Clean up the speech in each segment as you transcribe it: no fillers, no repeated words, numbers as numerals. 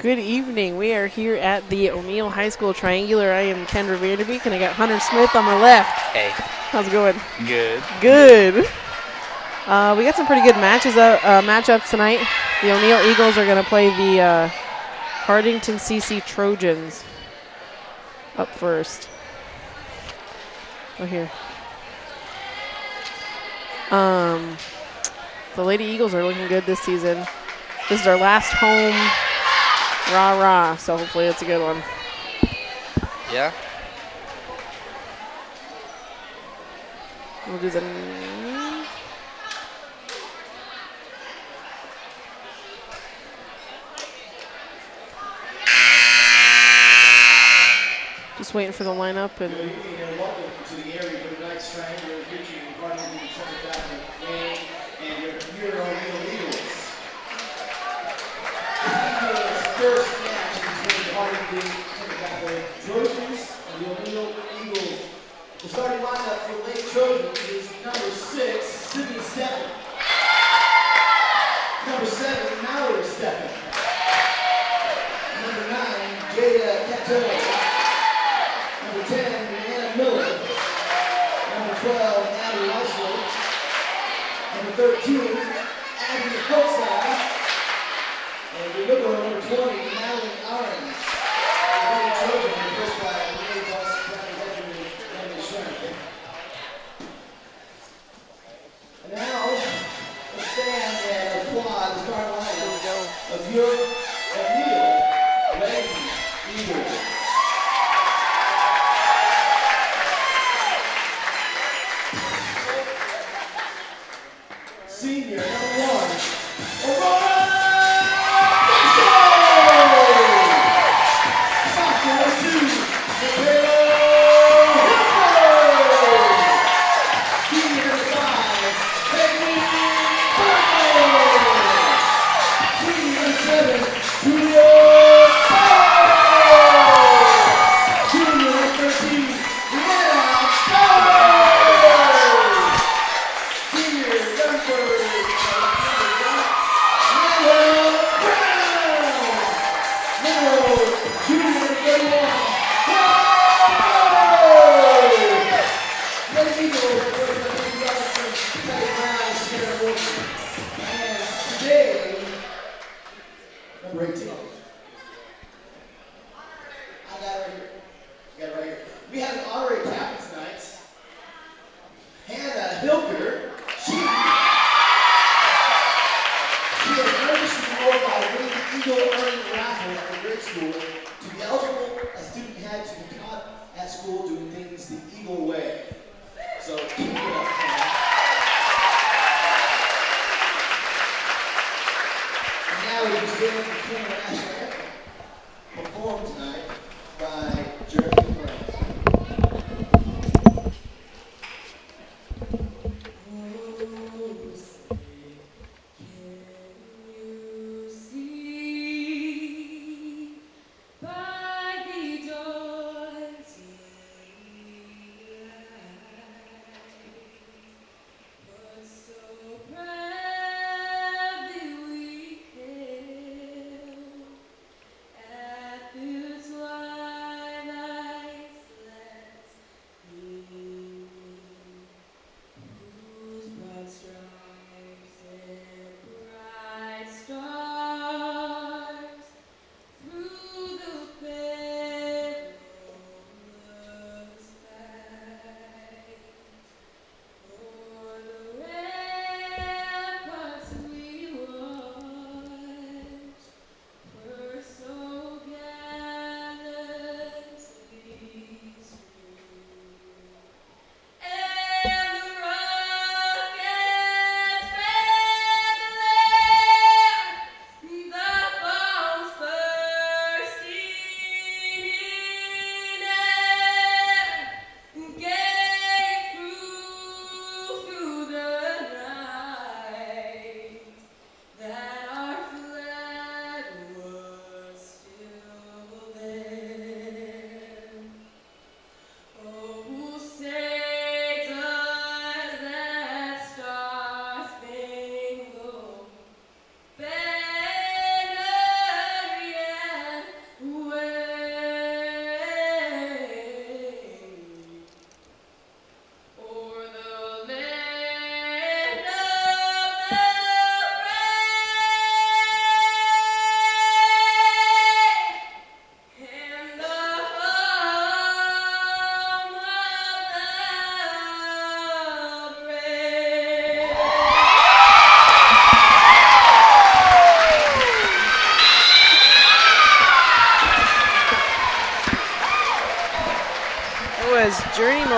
Good evening. We are here at the O'Neill High School Triangular. I am Kendra Vanderbeek, and I got Hunter Smith on my left. Hey. How's it going? Good. Good. We got some pretty good matchups tonight. The O'Neill Eagles are going to play the Hartington CC Trojans up first. Oh, here. The Lady Eagles are looking good this season. This is our last home rah-rah, so hopefully it's a good one. Yeah. We'll do the... Just waiting for the lineup and... Welcome to the area for tonight's triangular featuring Hartington Cedar and your O'Neill Eagles. First match between the Hartington Cedar Trojans and the O'Neill Eagles. The starting lineup for the Lake Trojans is number 6, Sydney Steffen. Number 7, Mallory Steffen. Number 9, Jada Cato. Number 10, Anna Miller. Number 12, Abby Weissler. Number 13, Abby Holstein. And we look over number 20, Madeline Orange. The Lady Trojans are first by Renee Boss, County Veteran, Emily Schreiner. And now, let's stand and applaud the starting lineup of your O'Neill Lady Eagles. Senior, number 1, Aurora Bishop! Sophomore, 2, Michaela Hilbert! Senior, number 5, Peggy Barlow! Senior, number 7, Julia Barlow! Junior, number 13, Rihanna Barlow! Senior, number number 18. I got it right here. We have an honorary captain tonight. Hannah Hilker. She has earnestly enrolled by winning the Eagle Earning Raffle at her grade school. To be eligible, a student had to be caught at school doing things the Eagle way. So keep it up, Hannah. And now we just get into the Canada National Anthem, performed tonight by Jeremy Grant.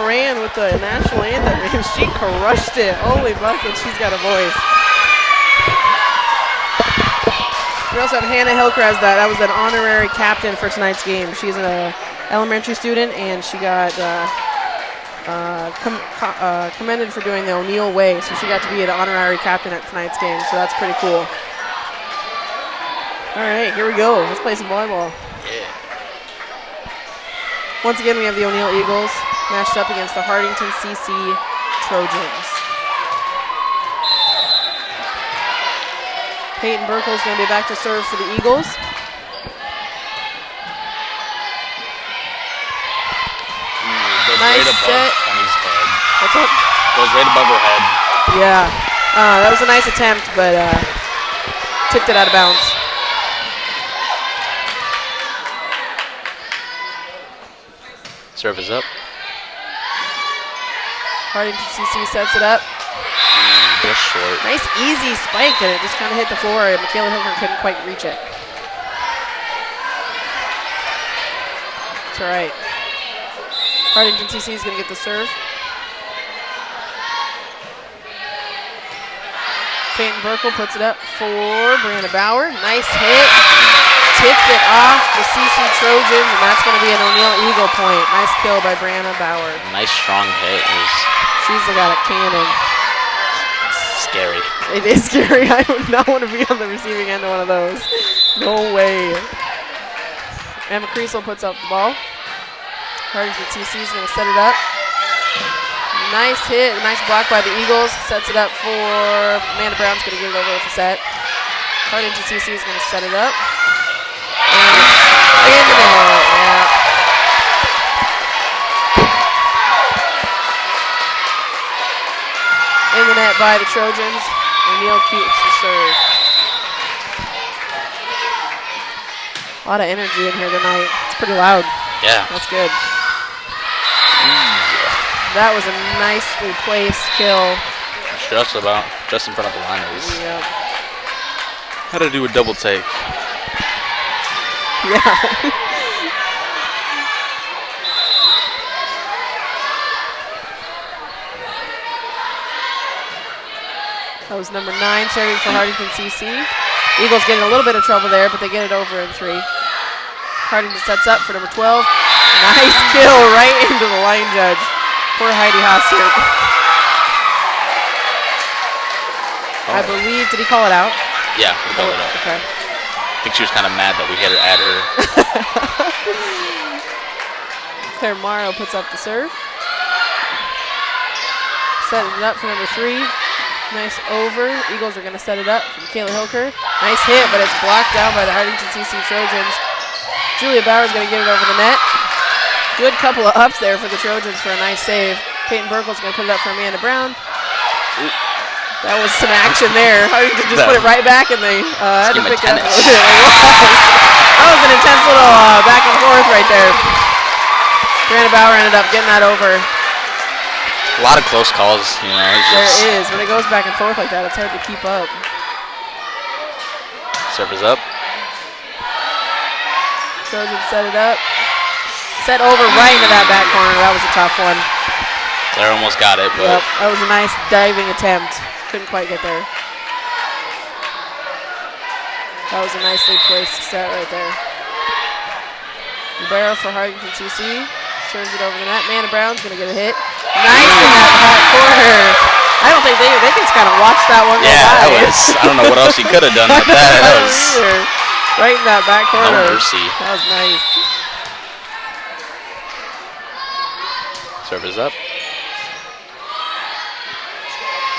ran with the national anthem, and she crushed it. Holy bucket, she's got a voice. We also have Hannah Hillcrest. That was an honorary captain for tonight's game. She's an elementary student, and she got commended for doing the O'Neill way. So she got to be an honorary captain at tonight's game. So that's pretty cool. All right, here we go. Let's play some volleyball. Yeah. Once again, we have the O'Neill Eagles matched up against the Hartington CC Trojans. Peyton Burkle is going to be back to serve for the Eagles. Goes Nice right above set. 20's head. What's up? Goes right above her head. Yeah, that was a nice attempt, but tipped it out of bounds. Serve is up. Hartington CC sets it up. Just short. Nice easy spike, and it just kind of hit the floor, and Michaela Hilker couldn't quite reach it. It's all right. Hartington CC is going to get the serve. Peyton Burkle puts it up for Brianna Bauer. Nice hit. Tipped it off the CC Trojans, and that's going to be an O'Neill Eagle point. Nice kill by Brianna Bauer. Nice strong hit. She's got a cannon. Scary. It is scary. I would not want to be on the receiving end of one of those. No way. Emma Creasel puts up the ball. Hartington CC is going to set it up. Nice hit. Nice block by the Eagles. Sets it up for Amanda Brown's going to get it over with the set. Hartington CC is going to set it up. And in the net. Yeah. In the net by the Trojans. O'Neill keeps the serve. A lot of energy in here tonight. It's pretty loud. Yeah. That's good. That was a nicely placed kill. Just in front of the liners. Yep. Had to do a double take. Yeah. That was number 9 serving for Hartington CC. Eagles getting a little bit of trouble there, but they get it over in 3. Hartington sets up for number 12. Nice kill right into the line judge. Poor Heidi Hostert. I believe, did he call it out? Yeah, we called it out. Okay. I think she was kind of mad that we hit her at her. Claire Morrow puts up the serve. Setting it up for number 3. Nice over. Eagles are going to set it up from Kayla Hilker. Nice hit, but it's blocked down by the Hartington CC Trojans. Julia Bauer is going to get it over the net. Good couple of ups there for the Trojans for a nice save. Peyton Burkle is going to put it up for Amanda Brown. Ooh. That was some action there. Hartington just put it right back, and they had to pick it up. That was an intense little back and forth right there. Brianna Bauer ended up getting that over. A lot of close calls, you know. There is. When it goes back and forth like that, it's hard to keep up. Serve is up. Trojans set it up. Set over right into that back corner. That was a tough one. Claire almost got it, but... Yep, that was a nice diving attempt. Couldn't quite get there. That was a nicely placed set right there. Barrow for Hartington CC. Serves it over the net. Amanda Brown's going to get a hit. Nice in that back corner. I don't think they can just kind of watch that one go by. That was, I don't know what else he could have done with that. That was right in that back corner. no mercy. That was nice. Serve is up.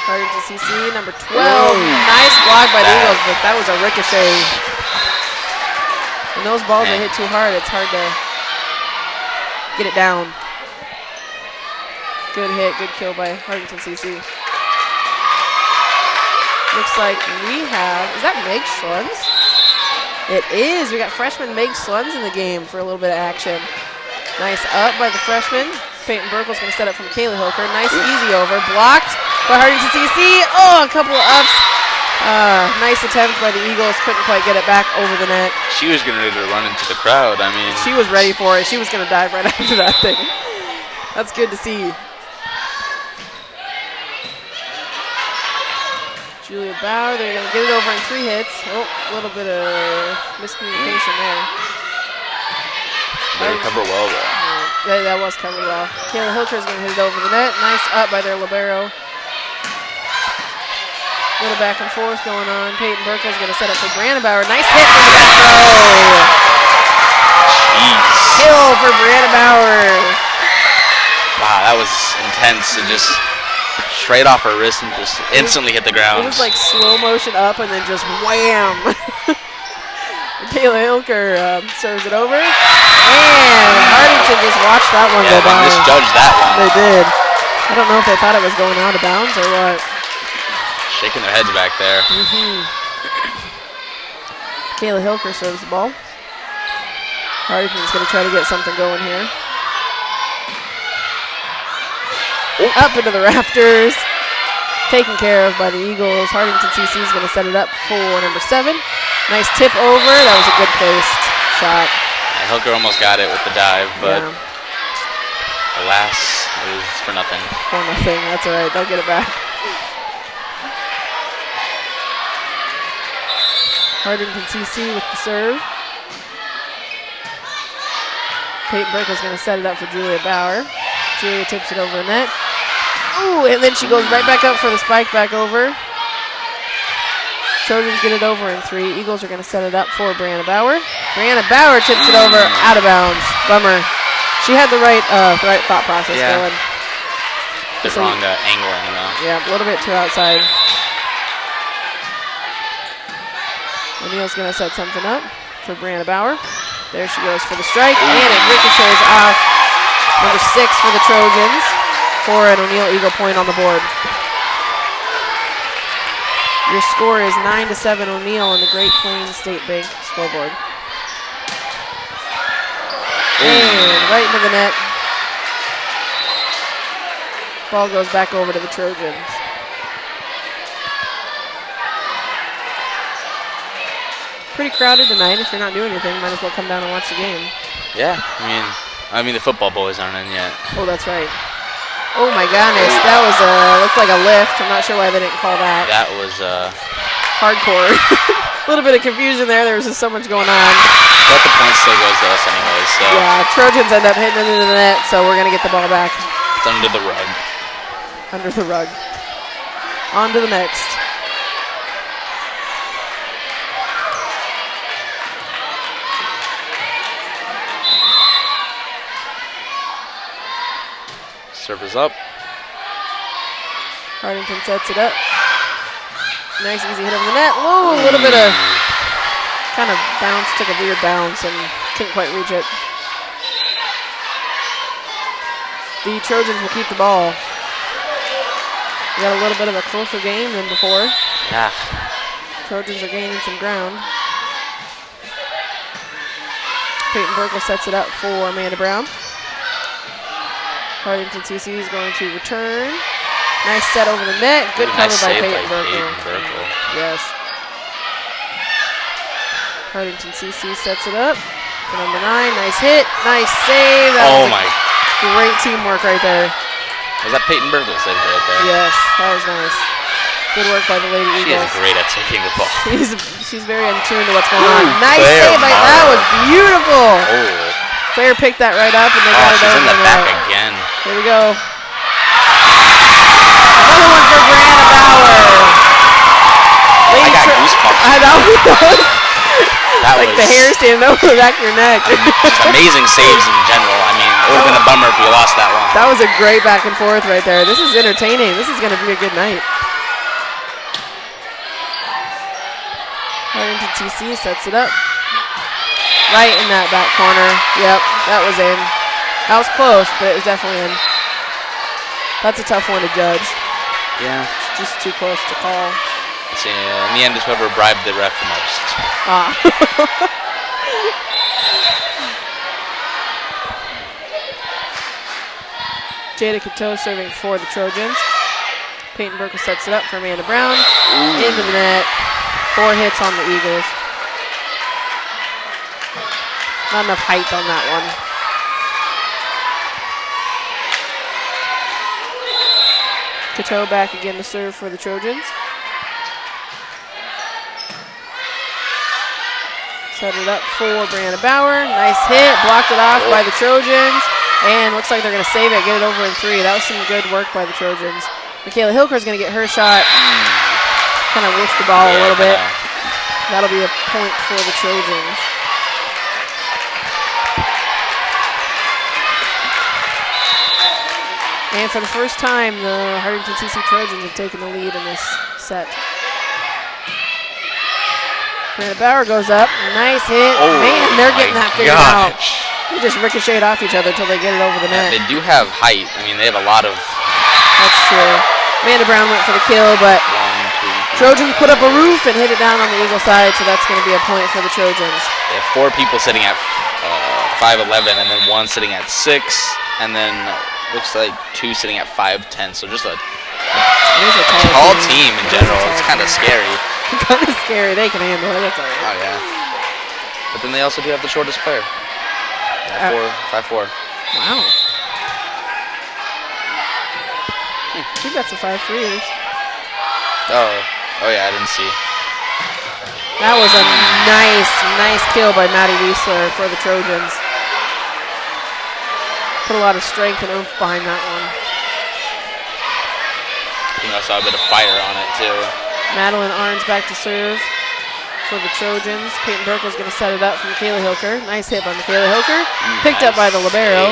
Hartington CC, number 12. Nice block by the Eagles, but that was a ricochet. And those balls, they hit too hard. It's hard to get it down. Good hit, good kill by Hartington CC. Looks like we have, is that Meg Schlunz? It is. We got freshman Meg Schlunz in the game for a little bit of action. Nice up by the freshman. Peyton Burkle's going to set up from Kayla Hilker. Nice easy over. Blocked by Hartington CC. Oh, a couple of ups. Nice attempt by the Eagles. Couldn't quite get it back over the net. She was getting ready to run into the crowd. I mean, she was ready for it. She was going to dive right after that thing. That's good to see. Julia Bauer, they're going to get it over in 3 hits. Oh, a little bit of miscommunication there. They recover well, though. That was covered well. Kayla Hilker is going to hit it over the net. Nice up by their libero. Little back and forth going on. Peyton Burkle is going to set up for Brianna Bauer. Nice hit from the back row. Jeez. Kill for Brianna Bauer. Wow, that was intense. It just straight off her wrist and just instantly hit the ground. It was like slow motion up and then just wham. Kayla Hilker serves it over. And Hartington just watched that one go by. They misjudged that one. They did. I don't know if they thought it was going out of bounds or what. Shaking their heads back there. Kayla Hilker serves the ball. Hartington's going to try to get something going here. Up into the rafters. Taken care of by the Eagles. Hartington CC is going to set it up for number 7. Nice tip over. That was a good placed shot. Yeah, Hilker almost got it with the dive, but alas, it was for nothing. For nothing. That's all right. They'll get it back. Hartington CC with the serve. Peyton Burkle's going to set it up for Julia Bauer. Julia tips it over the net. Ooh, and then she goes right back up for the spike back over. Trojans get it over in 3. Eagles are going to set it up for Brianna Bauer. Brianna Bauer tips it over out of bounds. Bummer. She had the right thought process going. Just wrong angling, though. Yeah, a little bit too outside. O'Neal's going to set something up for Brianna Bauer. There she goes for the strike, and it ricochets off. Number 6 for the Trojans for an O'Neal Eagle point on the board. Your score is 9-7 O'Neal on the Great Plains State Bank scoreboard. And right into the net. Ball goes back over to the Trojans. Pretty crowded tonight. If you're not doing anything, might as well come down and watch the game. Yeah, I mean the football boys aren't in yet. Oh, that's right. Oh my goodness, that was looked like a lift. I'm not sure why they didn't call that. That was hardcore. A little bit of confusion there. There was just so much going on. But the point still goes to us anyways. So yeah, Trojans end up hitting it into the net, so we're gonna get the ball back. It's under the rug. Under the rug. On to the next. Servers up. Hartington sets it up. Nice easy hit over the net. Whoa, a little bit of kind of bounce, took a weird bounce and couldn't quite reach it. The Trojans will keep the ball. We got a little bit of a closer game than before. Yeah. Trojans are gaining some ground. Peyton Burkle sets it up for Amanda Brown. Hartington CC is going to return. Nice set over the net. Good cover by Peyton Burkle. Yes. Hartington CC sets it up for number 9. Nice hit. Nice save. That was great teamwork right there. Was that Peyton Burkle saved right there? Yes, that was nice. Good work by the Lady Eagles. She is great at taking the ball. She's very in tune to what's going on. Nice save. That was beautiful. Oh. Claire picked that right up, and they got it over. She's in the back again. Here we go. Another one for Brianna Bauer. I got goosebumps. That was like the hair standing over the back of your neck. Just amazing saves in general. I mean, it would have been a bummer if we lost that one. That was a great back and forth right there. This is entertaining. This is going to be a good night. Hartington TC sets it up. Right in that back corner. Yep, that was in. That was close, but it was definitely in. That's a tough one to judge. Yeah. It's just too close to call. See, in the end, it's whoever bribed the ref the most. Jada Cateau serving for the Trojans. Peyton Burkle sets it up for Amanda Brown. Into the net. 4 hits on the Eagles. Not enough height on that one. Cateau back again to serve for the Trojans. Set it up for Brianna Bauer. Nice hit, blocked it off by the Trojans. And looks like they're going to save it, get it over in 3. That was some good work by the Trojans. Michaela Hilker's going to get her shot. Kind of whiffed the ball a little bit. That'll be a point for the Trojans. And for the first time, the Hartington CC Trojans have taken the lead in this set. Brianna Bauer goes up. Nice hit. Man, they're getting that figured out. They just ricocheted off each other until they get it over the net. They do have height. I mean, they have a lot of... That's true. Amanda Brown went for the kill, but Trojans put up a roof and hit it down on the Eagle side, so that's going to be a point for the Trojans. They have 4 people sitting at 5'11", and then 1 sitting at 6, and then looks like 2 sitting at 5'10", so just a tall team in general. It's kind of scary. Kind of scary. They can handle it. That's all right. Oh, yeah. But then they also do have the shortest player. 5'4". Wow. We've got some 5'3"ers. Oh yeah, I didn't see. That was a nice kill by Maddie Wiesler for the Trojans. Put a lot of strength and oomph behind that one. I think I saw a bit of fire on it too. Madeline Arns back to serve for the Trojans. Peyton Burkle's going to set it up for Michaela Hilker. Nice hit by Michaela Hilker. Picked up by the libero.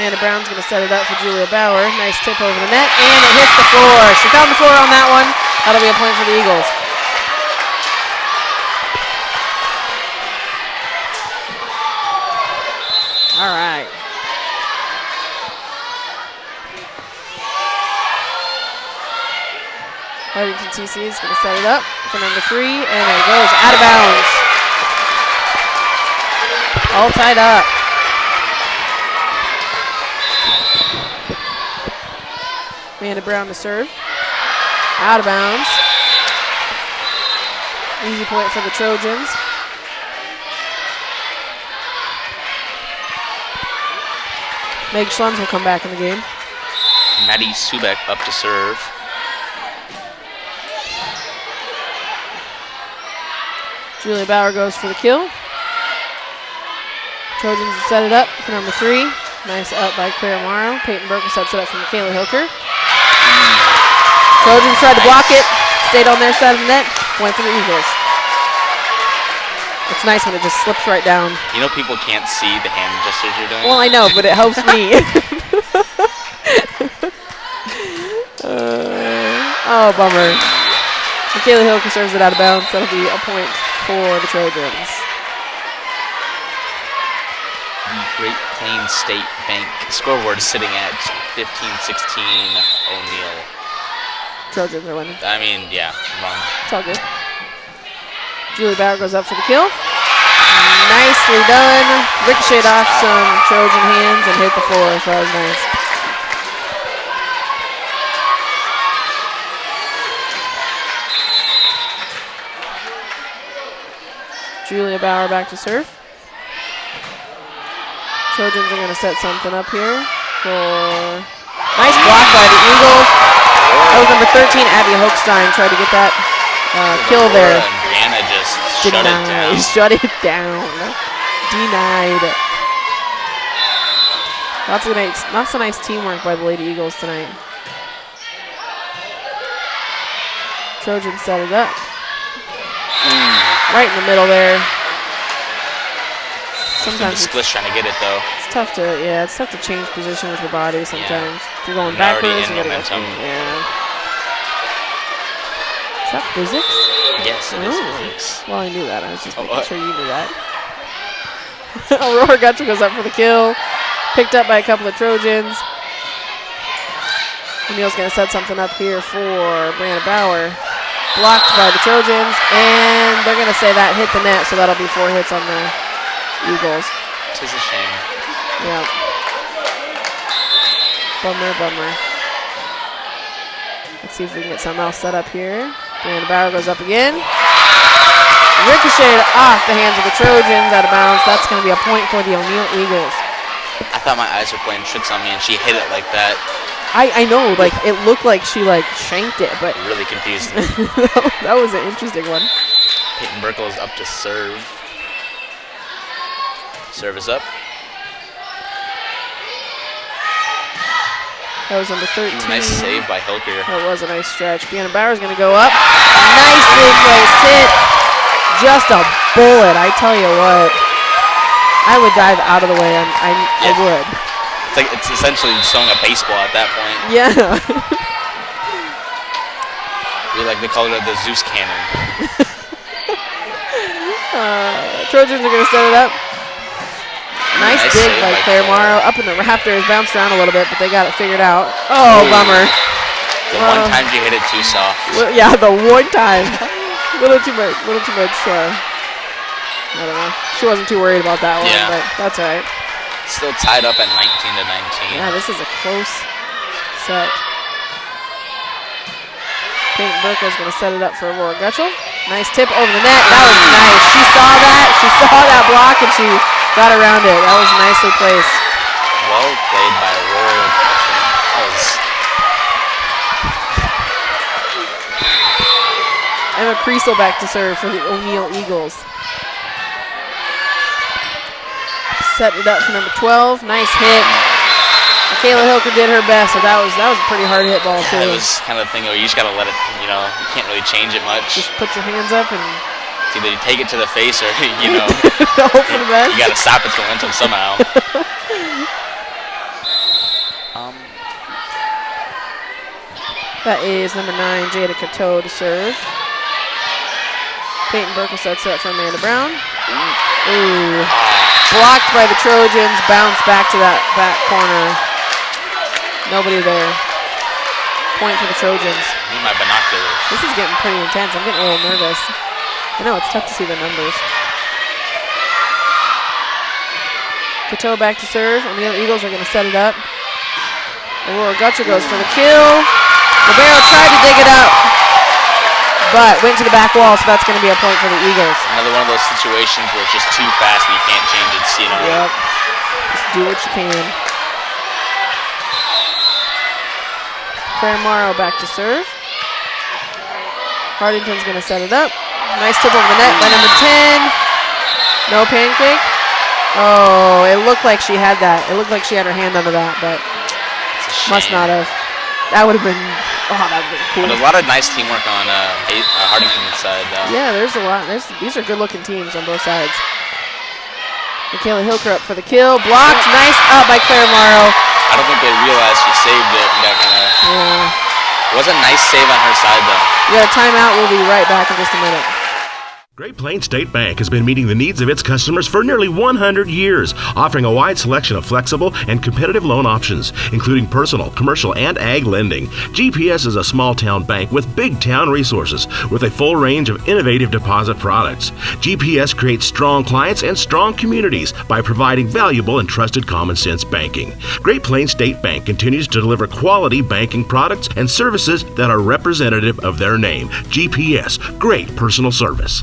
Amanda Brown's going to set it up for Julia Bauer. Nice tip over the net, and it hits the floor. She found the floor on that one. That'll be a point for the Eagles. All right. Hartington TC is going to set it up for number 3, and it goes out of bounds. All tied up. Amanda Brown to serve. Out of bounds. Easy point for the Trojans. Meg Schlunz will come back in the game. Maddie Subek up to serve. Julia Bauer goes for the kill. Trojans will set it up for number 3. Nice up by Claire Morrow. Peyton Burke sets it up for Michaela Hilker. Trojans tried to block it. Stayed on their side of the net. Point for the Eagles. It's nice when it just slips right down. You know people can't see the hand gestures you're doing? Well, I know, but it helps me. Oh, bummer. Michaela Hilker serves it out of bounds. That'll be a point for the Trojans. The Great Plains State Bank scoreboard is sitting at 15-16 O'Neill. Trojans are winning. I mean, yeah, wrong. It's all good. Julie Bauer goes up for the kill. Nicely done. Ricocheted off some Trojan hands and hit the floor, so that was nice. Julia Bauer back to serve. Trojans are going to set something up here for... Nice block by the Eagles. That was number 13, Abby Hochstein, tried to get that kill there. Brianna just shut it down. Shut it down. Denied. Lots of nice teamwork by the Lady Eagles tonight. Trojans set it up. Right in the middle there. Sometimes Splish trying to get it though. it's tough to change position with your body sometimes. If you're going backwards, you gotta go. Yeah. Is that physics? Yes, it is physics. Well, I knew that. I was just making sure you knew that. Aurora Gutcher goes up for the kill. Picked up by a couple of Trojans. O'Neill's going to set something up here for Brianna Bauer. Blocked by the Trojans, and they're going to say that hit the net, so that'll be 4 hits on the Eagles. Tis a shame. Yeah. Bummer. Let's see if we can get something else set up here. Brianna Bauer goes up again. Ricocheted off the hands of the Trojans, out of bounds. That's going to be a point for the O'Neill Eagles. I thought my eyes were playing tricks on me, and she hit it like that. I know, like, it looked like she, like, shanked it, but. Really confused me. That was an interesting one. Peyton Burkle is up to serve. Serve is up. That was number 13. Nice save by Hilker. That was a nice stretch. Brianna Bauer's going to go up. Nicely placed hit. Just a bullet, I tell you what. I would dive out of the way. I would. It's essentially throwing a baseball at that point. Yeah. We like to call it the Zeus cannon. Trojans are going to set it up. Nice dig by Claire Morrow. Up in the rafters, bounced around a little bit, but they got it figured out. Oh, bummer. The one time she hit it too soft. Yeah, the one time. Little too much. I don't know. She wasn't too worried about that one, but that's all right. Still tied up at 19-19. Yeah, this is a close set. Peyton Burkle's going to set it up for Aurora Gutschel. Nice tip over the net. That was nice. She saw that. She saw that block, and she got around it. That was nicely placed. Well played by Aurora Gutschel. That was... Emma Kriesel back to serve for the O'Neill Eagles. Set it up for number 12. Nice hit. Michaela Hilker did her best, so that was a pretty hard hit ball too. It was kind of the thing where you just gotta let it, you can't really change it much. Just put your hands up and it's either you take it to the face or hope for the best. You gotta stop its momentum somehow. That is number 9, Jada Cateau to serve. Peyton Burkle sets it up for Amanda Brown. Ooh. Blocked by the Trojans, bounced back to that back corner. Nobody there. Point for the Trojans. I need my binoculars. This is getting pretty intense. I'm getting a little nervous. I know, it's tough to see the numbers. Cateau back to serve. O'Neill Eagles are going to set it up. Aurora Gutschel goes for the kill. Libero tried to dig it up, but went to the back wall, so that's going to be a point for the Eagles. Another one of those situations where it's just too fast and you can't change it. Yep. Just do what you can. Claire Morrow back to serve. Hartington's going to set it up. Nice tip over the net by number 10. No pancake. Oh, it looked like she had that. It looked like she had her hand under that, but must not have. That would have been, that would have been cool. But a lot of nice teamwork on Hartington's side, though. Yeah, there's a lot. These are good-looking teams on both sides. Michaela Hilker up for the kill. Blocked. Nice up by Claire Morrow. I don't think they realized she saved it and got kind of... Yeah. It was a nice save on her side, though. We got a timeout. We'll be right back in just a minute. Great Plains State Bank has been meeting the needs of its customers for nearly 100 years, offering a wide selection of flexible and competitive loan options, including personal, commercial, and ag lending. GPS is a small-town bank with big-town resources, with a full range of innovative deposit products. GPS creates strong clients and strong communities by providing valuable and trusted common-sense banking. Great Plains State Bank continues to deliver quality banking products and services that are representative of their name. GPS, great personal service.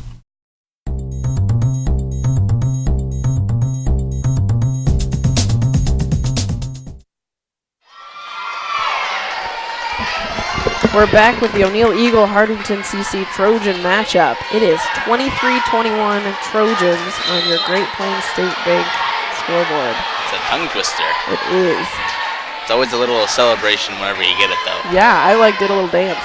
We're back with the O'Neill Eagle Hartington CC Trojan matchup. It is 23-21 Trojans on your Great Plains State Bank scoreboard. It's a tongue twister. It is. It's always a little celebration whenever you get it, though. Yeah, I did a little dance.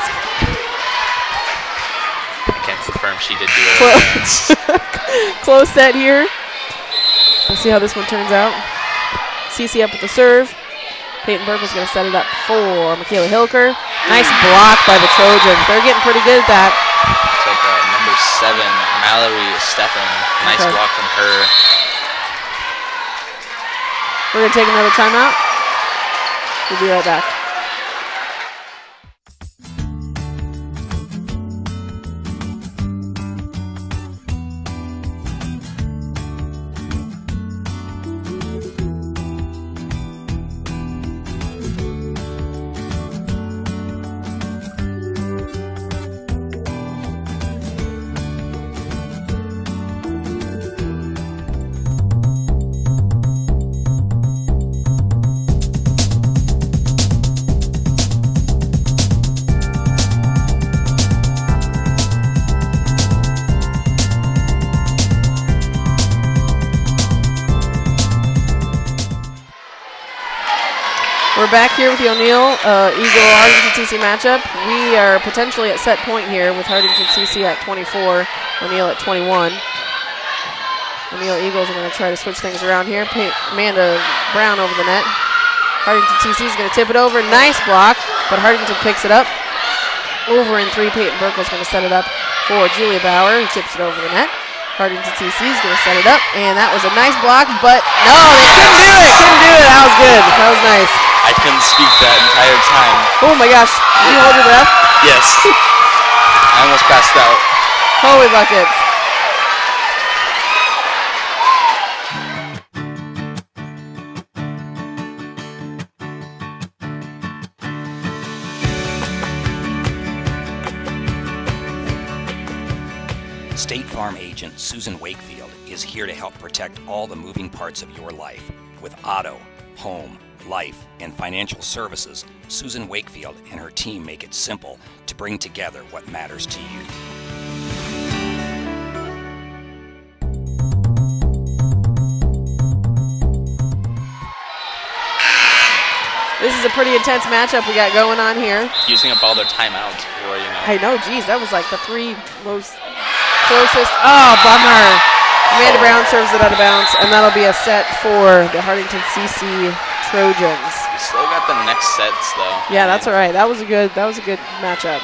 I can confirm she did do a little dance. Close set here. We'll see how this one turns out. CC up with the serve. Peyton Burkle's going to set it up for Michaela Hilker. Nice block by the Trojans. They're getting pretty good at that. Looks like number 7, Mallory Stephan. Nice block from her. We're going to take another timeout. We'll be right back. back here with the O'Neill Eagle Hartington CC matchup. We are potentially at set point here with Hartington CC at 24, O'Neill at 21. O'Neill Eagles are going to try to switch things around here. Amanda Brown over the net. Hartington CC is going to tip it over. Nice block, but Hartington picks it up. Over in 3, Peyton Burkle's going to set it up for Julia Bauer, who tips it over the net. Hartington CC is going to set it up, and that was a nice block, but no, they couldn't do it. Couldn't do it. That was good. That was nice. I couldn't speak that entire time. Oh my gosh. Did you hold your breath? Yes. I almost passed out. Holy buckets. State Farm agent Susan Wakefield is here to help protect all the moving parts of your life. With auto, home, life, and financial services, Susan Wakefield and her team make it simple to bring together what matters to you. This is a pretty intense matchup we got going on here. Using up all their timeouts before, I know, geez, that was like the 3 most closest. Oh, bummer. Amanda Brown serves it out of bounds, and that'll be a set for the Hartington CC Trojans. We still got the next sets though. Yeah, that's all right. That was a good matchup.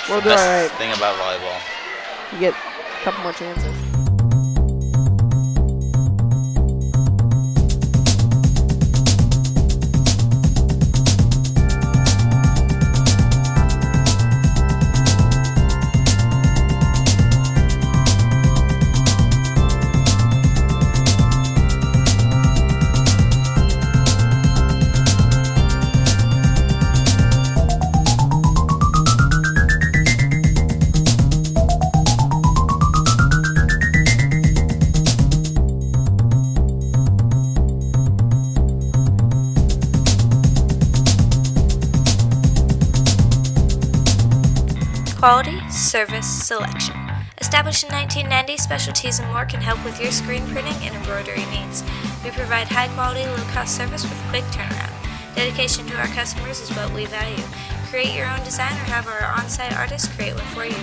We'll do all right. Best thing about volleyball. You get a couple more chances. Quality, service, selection. Established in 1990, Specialties and More can help with your screen printing and embroidery needs. We provide high-quality, low-cost service with quick turnaround. Dedication to our customers is what we value. Create your own design or have our on-site artists create one for you.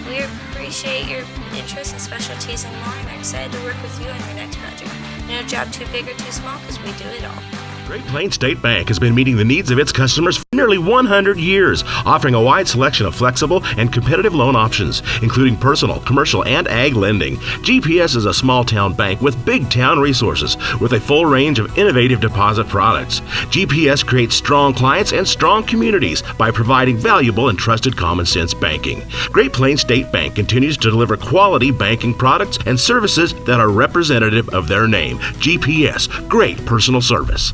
We appreciate your interest in Specialties and More and are excited to work with you on your next project. No job too big or too small because we do it all. Great Plains State Bank has been meeting the needs of its customers for nearly 100 years, offering a wide selection of flexible and competitive loan options, including personal, commercial, and ag lending. GPS is a small-town bank with big-town resources, with a full range of innovative deposit products. GPS creates strong clients and strong communities by providing valuable and trusted common-sense banking. Great Plains State Bank continues to deliver quality banking products and services that are representative of their name. GPS, great personal service.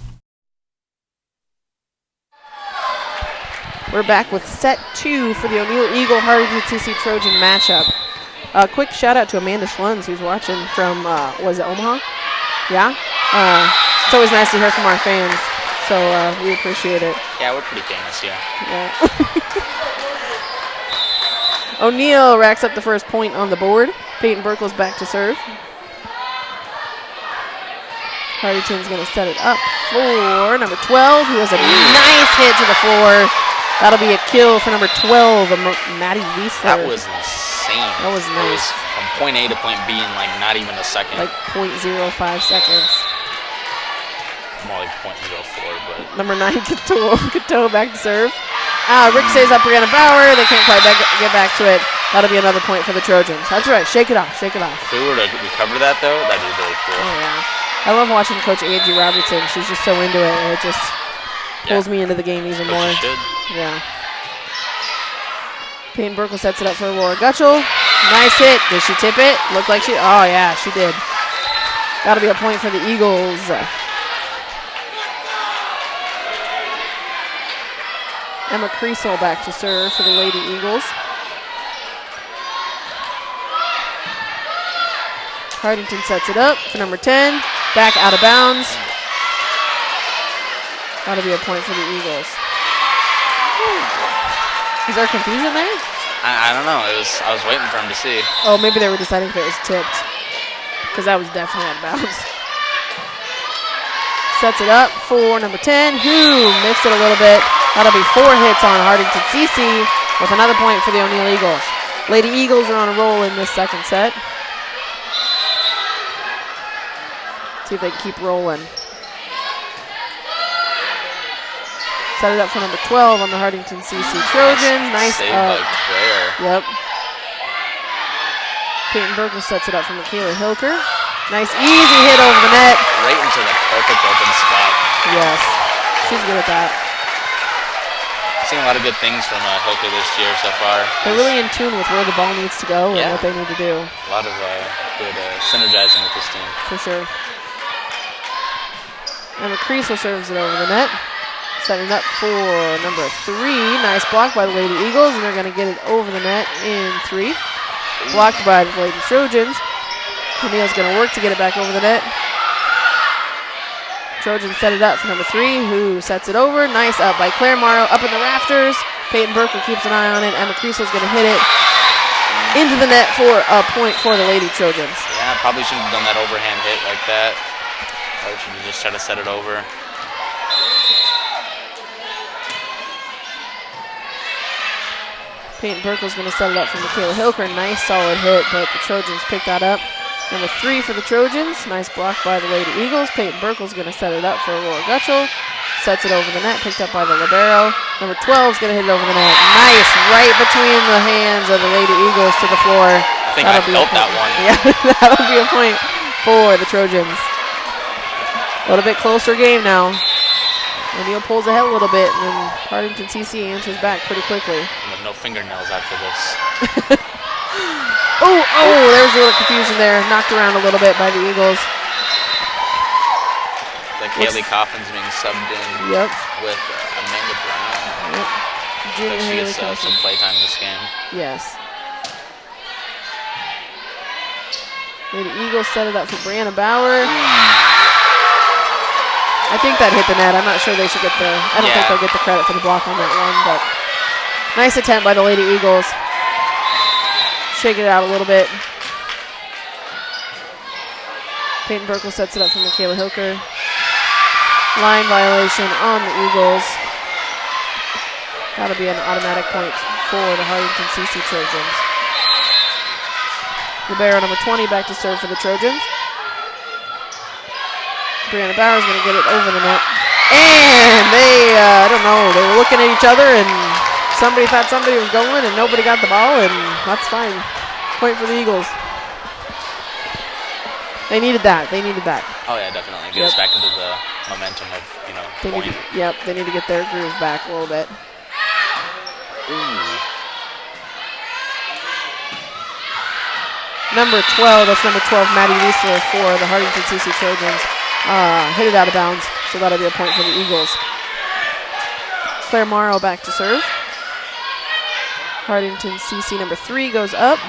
We're back with set 2 for the O'Neill Eagle Hartington CC Trojan matchup. A quick shout out to Amanda Schlunz, who's watching from, was it Omaha? Yeah? It's always nice to hear from our fans, so we appreciate it. Yeah, we're pretty famous, yeah. O'Neill racks up the first point on the board. Peyton Burkle's back to serve. Hartington's going to set it up for number 12, who has a nice hit to the floor. That'll be a kill for number 12, Maddie Wiesler. That was insane. That was nice. It was from point A to point B in like not even a second. Like 0.05 seconds. More like 0.04, but. Number 9, Cato back to serve. Rick stays up for Brianna Bauer. They can't quite get back to it. That'll be another point for the Trojans. That's right. Shake it off. Shake it off. If we were to recover that, though, that'd be really cool. Oh, yeah. I love watching Coach Angie Robertson. She's just so into it, and it just pulls me into the game even more. Should. Yeah. Peyton Burkle sets it up for Laura Gutschel. Nice hit. Did she tip it? Looked like she. Oh, yeah, she did. That'll be a point for the Eagles. Emma Creasel back to serve for the Lady Eagles. Hartington sets it up for number 10. Back out of bounds. That'll be a point for the Eagles. Is there confusion there? I don't know. I was waiting for him to see. Oh, maybe they were deciding if it was tipped. Because that was definitely out of bounds. sets it up for number 10, who missed it a little bit. That'll be 4 hits on Hartington CC with another point for the O'Neill Eagles. Lady Eagles are on a roll in this second set. See if they can keep rolling. Set it up for number 12 on the Hartington CC Trojans. Nice save by Claire. Yep. Peyton Berger sets it up for Michaela Hilker. Nice easy hit over the net. Right into the perfect open spot. Yes, she's good at that. Seen a lot of good things from Hilker this year so far. They're really in tune with where the ball needs to go and what they need to do. A lot of good synergizing with this team. For sure. Emma Creasel serves it over the net. Setting up for number 3. Nice block by the Lady Eagles, and they're going to get it over the net in 3. Blocked by the Lady Trojans. O'Neill's going to work to get it back over the net. Trojans set it up for number 3, who sets it over. Nice up by Claire Morrow, up in the rafters. Peyton Berker keeps an eye on it. Emma Creasel's going to hit it into the net for a point for the Lady Trojans. Yeah, probably shouldn't have done that overhand hit like that. Probably should have just tried to set it over. Peyton Berkel's going to set it up for Michaela Hilker. Nice solid hit, but the Trojans pick that up. Number 3 for the Trojans. Nice block by the Lady Eagles. Peyton Berkel's going to set it up for Aurora Gutschel. Sets it over the net, picked up by the libero. Number 12 is going to hit it over the net. Nice, right between the hands of the Lady Eagles to the floor. I think I felt that one. Yeah, that'll be a point for the Trojans. A little bit closer game now. O'Neill pulls ahead a little bit, and then Hartington CC answers back pretty quickly. With no fingernails after this. There's a little confusion there. Knocked around a little bit by the Eagles. Like Haley Coffin's being subbed in with Amanda Brown. Yep. Junior She Haley gets Coffin. some playtime in this game. Yes. Lady Eagles set it up for Brianna Bauer. I think that hit the net. I'm not sure they should get the. I don't think they'll get the credit for the block on that one, but nice attempt by the Lady Eagles. Shake it out a little bit. Peyton Berkel sets it up for Michaela Hilker. Line violation on the Eagles. That'll be an automatic point for the Hartington CC Trojans. Libero number 20 back to serve for the Trojans. Brianna Bauer's going to get it over the net. And they, I don't know, they were looking at each other and somebody thought somebody was going and nobody got the ball, and that's fine. Point for the Eagles. They needed that. They needed that. Oh, yeah, definitely. Get us back into the momentum of, point. They need to get their groove back a little bit. Number 12, that's number 12, Maddie Wiesler for the Hartington CC Trojans. Hit it out of bounds, so that'll be a point for the Eagles. Claire Morrow back to serve. Hartington CC number 3 goes up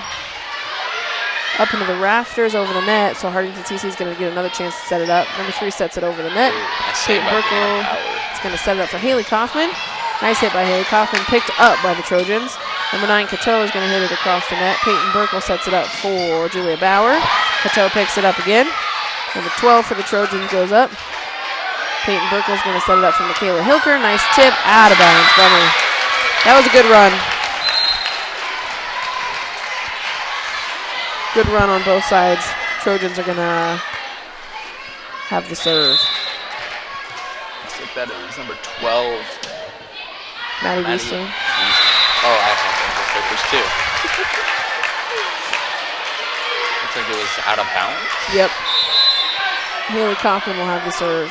into the rafters over the net, so Hartington CC is going to get another chance to set it up. Number 3 sets it over the net. Peyton Berkel is going to set it up for Haley Kaufman. Nice hit by Haley Kaufman, picked up by the Trojans. Number 9, Cateau is going to hit it across the net. Peyton Berkel sets it up for Julia Bauer. Cateau picks it up again. Number 12 for the Trojans goes up. Peyton Berkel's going to set it up for Michaela Hilker. Nice tip, out of bounds. Bummer. That was a good run. Good run on both sides. Trojans are going to have the serve. Looks like that is number 12. Maddie Wiesler. Oh, I have the papers too. Looks like it was out of bounds. Yep. Haley Kaufman will have the serve.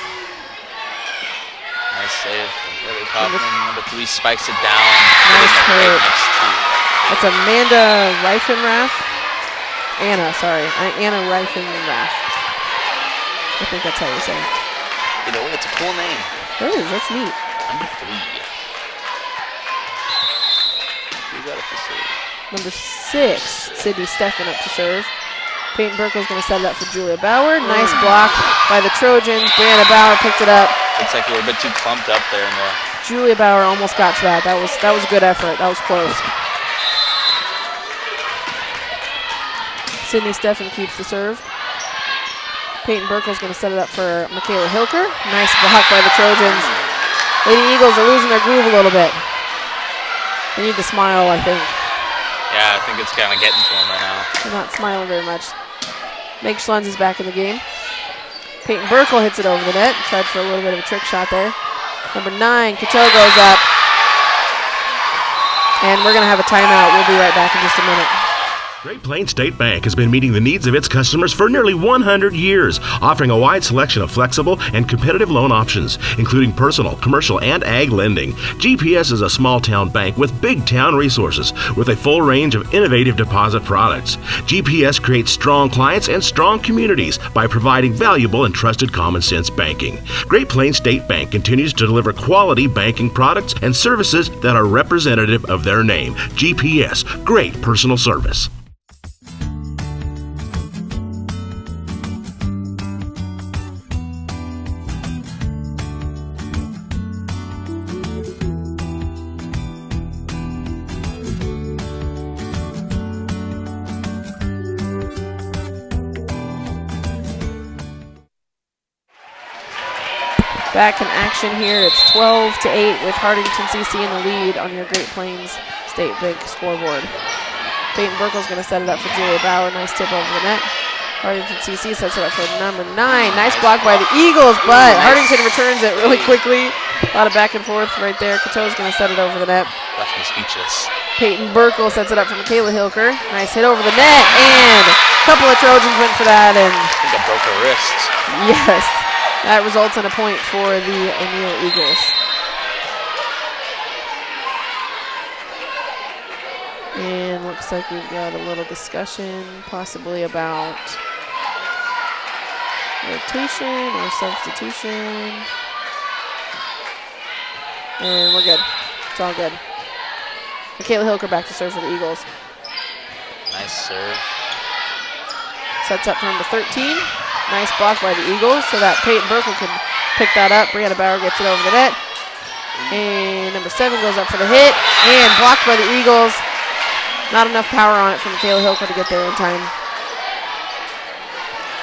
Nice save from Haley Kaufman. Number 3 spikes it down. Nice hit. Right next to That's Amanda Reifenrath. Anna Reifenrath. I think that's how you say it. It's a cool name. It is. That's neat. Number 3. Who's that up to serve? Number 6, Sydney Steffen up to serve. Peyton Berkel's going to set it up for Julia Bauer. Nice block by the Trojans. Brianna Bauer picked it up. Looks like we were a bit too clumped up there in the. Julia Bauer almost got to that. That was a good effort. That was close. Sydney Steffen keeps the serve. Peyton Burkle's going to set it up for Michaela Hilker. Nice block by the Trojans. Lady Eagles are losing their groove a little bit. They need to smile, I think. Yeah, I think it's kind of getting to them right now. They're not smiling very much. Meg Schlunz is back in the game. Peyton Burkle hits it over the net. Tried for a little bit of a trick shot there. Number 9, Cato goes up. And we're going to have a timeout. We'll be right back in just a minute. Great Plains State Bank has been meeting the needs of its customers for nearly 100 years, offering a wide selection of flexible and competitive loan options, including personal, commercial, and ag lending. GPS is a small-town bank with big-town resources, with a full range of innovative deposit products. GPS creates strong clients and strong communities by providing valuable and trusted common-sense banking. Great Plains State Bank continues to deliver quality banking products and services that are representative of their name. GPS, great personal service. Back in action here. It's 12-8 with Hartington CC in the lead on your Great Plains State Bank scoreboard. Peyton Burkle's going to set it up for Julia Bauer. Nice tip over the net. Hartington CC sets it up for number 9. Nice block by the Eagles, but Hartington returns it really quickly. A lot of back and forth right there. Cato's going to set it over the net. Left me speechless. Peyton Burkle sets it up for Michaela Hilker. Nice hit over the net, and a couple of Trojans went for that. And I think I broke her wrist. yes. That results in a point for the O'Neill Eagles. And looks like we've got a little discussion possibly about rotation or substitution. And we're good. It's all good. Michaela Hilker back to serve for the Eagles. Nice serve. Sets up for number 13. Nice block by the Eagles so that Peyton Burkle can pick that up. Brianna Bauer gets it over the net. And number 7 goes up for the hit. And blocked by the Eagles. Not enough power on it for Michaela Hilker to get there in time.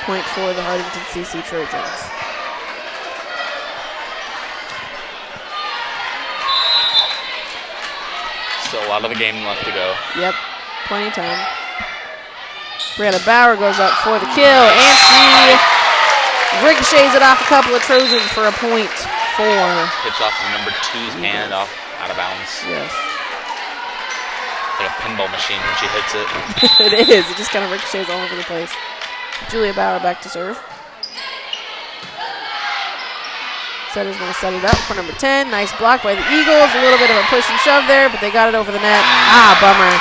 Point for the Hartington CC Trojans. Still a lot of the game left to go. Yep, plenty of time. Brianna Bauer goes up for the kill, and she ricochets it off a couple of Trojans for a point for. Hits off of number 2's hand off out of bounds. Yes. Like a pinball machine when she hits it. It is. It just kind of ricochets all over the place. Julia Bauer back to serve. Ceddar's going to set it up for number 10. Nice block by the Eagles. A little bit of a push and shove there, but they got it over the net. Bummer.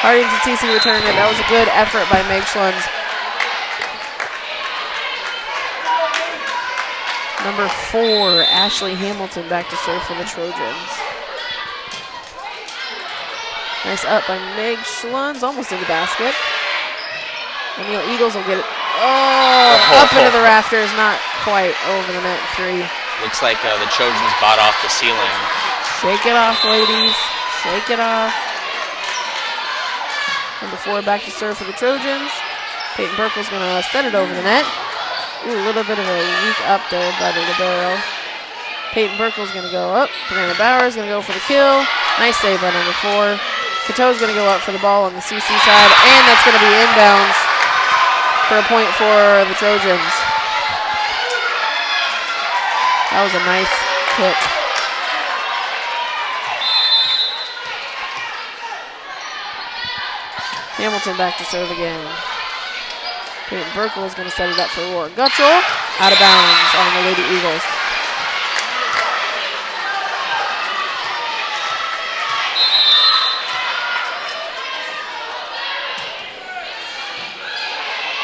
Hartington CC returned it. That was a good effort by Meg Schlunz. Number 4, Ashley Hamilton back to serve for the Trojans. Nice up by Meg Schlunz, almost in the basket. O'Neill Eagles will get it. Up into the rafters, not quite over the net. 3. Looks like the Trojans bought off the ceiling. Shake it off, ladies. Shake it off. Number 4 back to serve for the Trojans. Peyton Burkle's going to set it over the net. Ooh, a little bit of a weak up there by the libero. Peyton Burkle's going to go up. Brianna Bauer is going to go for the kill. Nice save by number 4. Cato's going to go up for the ball on the CC side, and that's going to be inbounds for a point for the Trojans. That was a nice hit. Hamilton back to serve again. Peyton Burkle is going to set it up for Roar Gutschel. Out of bounds on the Lady Eagles.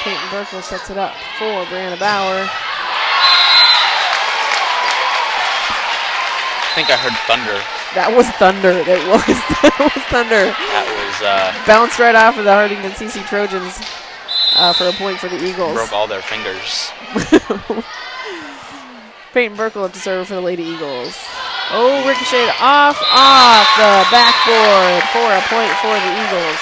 Peyton Burkle sets it up for Brianna Bauer. I think I heard thunder. That was thunder. That was thunder. That was bounced right off of the Hartington CC Trojans for a point for the Eagles. Broke all their fingers. Peyton Burkle up to serve for the Lady Eagles. Oh, ricocheted off the backboard for a point for the Eagles.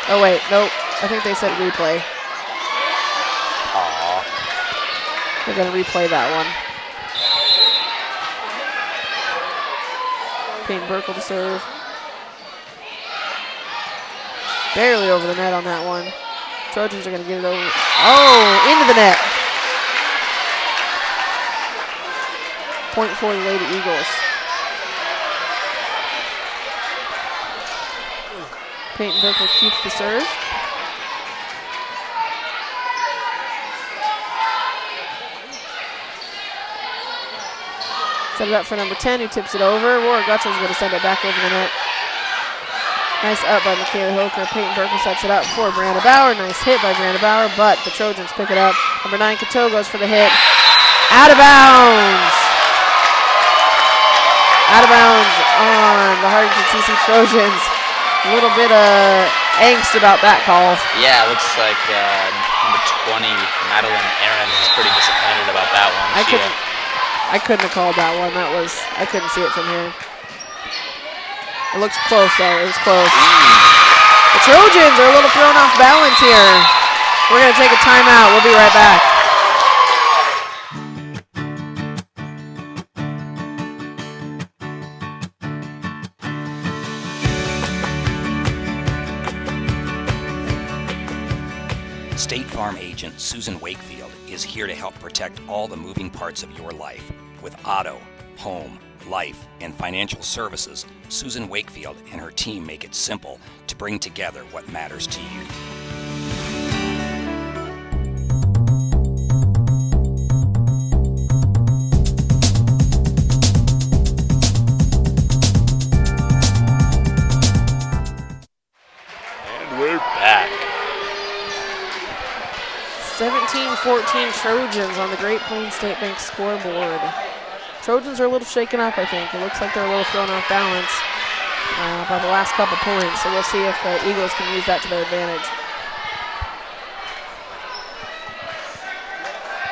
Oh wait, nope. I think they said replay. Aw. They're going to replay that one. Peyton Burkle to serve. Barely over the net on that one. Trojans are going to get it over. Oh, into the net. Point for the Lady Eagles. Peyton Burkle keeps the serve. Set it up for number 10, who tips it over. Roar Gutschel's going to send it back over the net. Nice up by Michaela Hilker. Peyton Burkle sets it up for Brianna Bauer. Nice hit by Brianna Bauer, but the Trojans pick it up. Number 9, Cato goes for the hit. Out of bounds. Out of bounds on the Hartington CC Trojans. A little bit of angst about that call. Yeah, it looks like number 20, Madeline Aaron, is pretty disappointed about that one. I couldn't have called that one. I couldn't see it from here. It looks close though. It was close. The Trojans are a little thrown off balance here. We're going to take a timeout. We'll be right back. State Farm agent Susan Wakefield is here to help protect all the moving parts of your life. With auto, home, life, and financial services, Susan Wakefield and her team make it simple to bring together what matters to you. And we're back. 17-14 Trojans on the Great Plains State Bank scoreboard. Trojans are a little shaken up, I think. It looks like they're a little thrown off balance by the last couple points, so we'll see if the Eagles can use that to their advantage.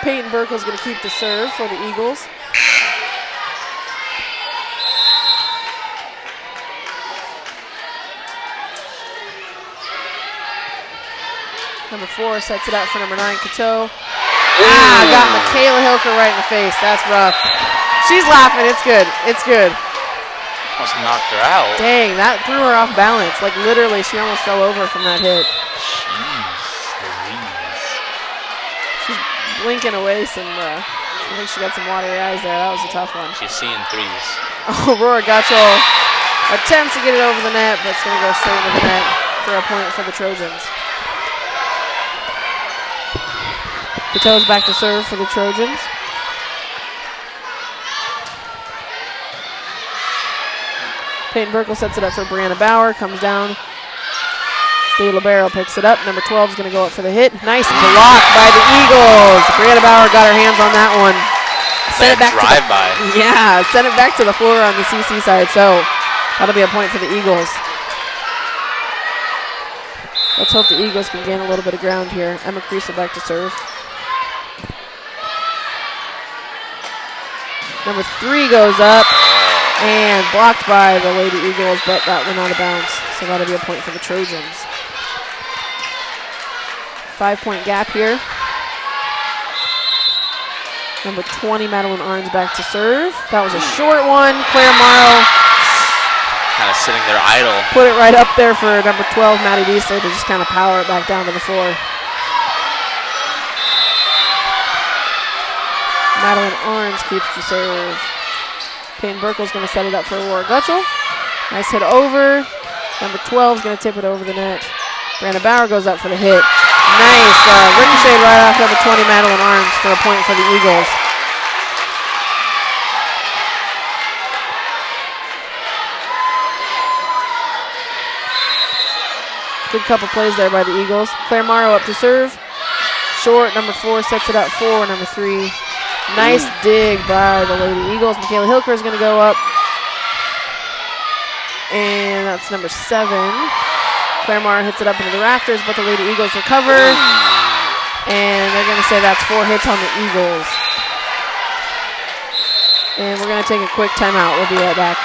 Peyton Burkle's going to keep the serve for the Eagles. Number 4 sets it up for number 9, Cato. Got Michaela Hilker right in the face. That's rough. She's laughing. It's good. It's good. Almost knocked her out. Dang, that threw her off balance. Like literally, she almost fell over from that hit. Jeez Louise. She's blinking away some, I think she got some watery eyes there. That was a tough one. She's seeing threes. Oh, Roar Gutschel attempts to get it over the net, but it's going to go straight into the net for a point for the Trojans. Cato's back to serve for the Trojans. Peyton Burkle sets it up for Brianna Bauer, comes down. The Libero picks it up. Number 12 is going to go up for the hit. Nice block by the Eagles. Brianna Bauer got her hands on that one. Sent it back sent it back to the floor on the CC side, so that'll be a point for the Eagles. Let's hope the Eagles can gain a little bit of ground here. Emma Creasel back to serve. Number 3 goes up and blocked by the Lady Eagles, but that went out of bounds. So that'll be a point for the Trojans. 5-point gap here. Number 20, Madeline Arns back to serve. That was a short one. Claire Morrow Kind of sitting there idle. put it right up there for number 12, Maddie Beasley, to just kind of power it back down to the floor. Madeline Arns keeps the serve. Peyton Burkle's going to set it up for Roar Gutschel. Nice hit over. Number 12 is going to tip it over the net. Brianna Bauer goes up for the hit. Nice ricochet right off number 20, Madeline Arns, for a point for the Eagles. Good couple plays there by the Eagles. Claire Morrow up to serve. Short, number 4 sets it up for number 3. Nice dig by the Lady Eagles. Michaela Hilker is going to go up. And that's number 7. Claire Morrow hits it up into the rafters, but the Lady Eagles recover. And they're going to say that's 4 hits on the Eagles. And we're going to take a quick timeout. We'll be right back.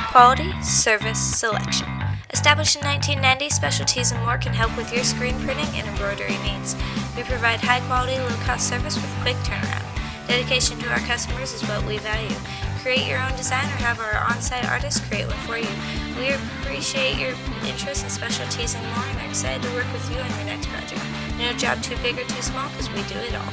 Quality Service Selection. Established in 1990, Specialties and More can help with your screen printing and embroidery needs. We provide high-quality, low-cost service with quick turnaround. Dedication to our customers is what we value. Create your own design or have our on-site artists create one for you. We appreciate your interest in Specialties and More and are excited to work with you on your next project. No job too big or too small because we do it all.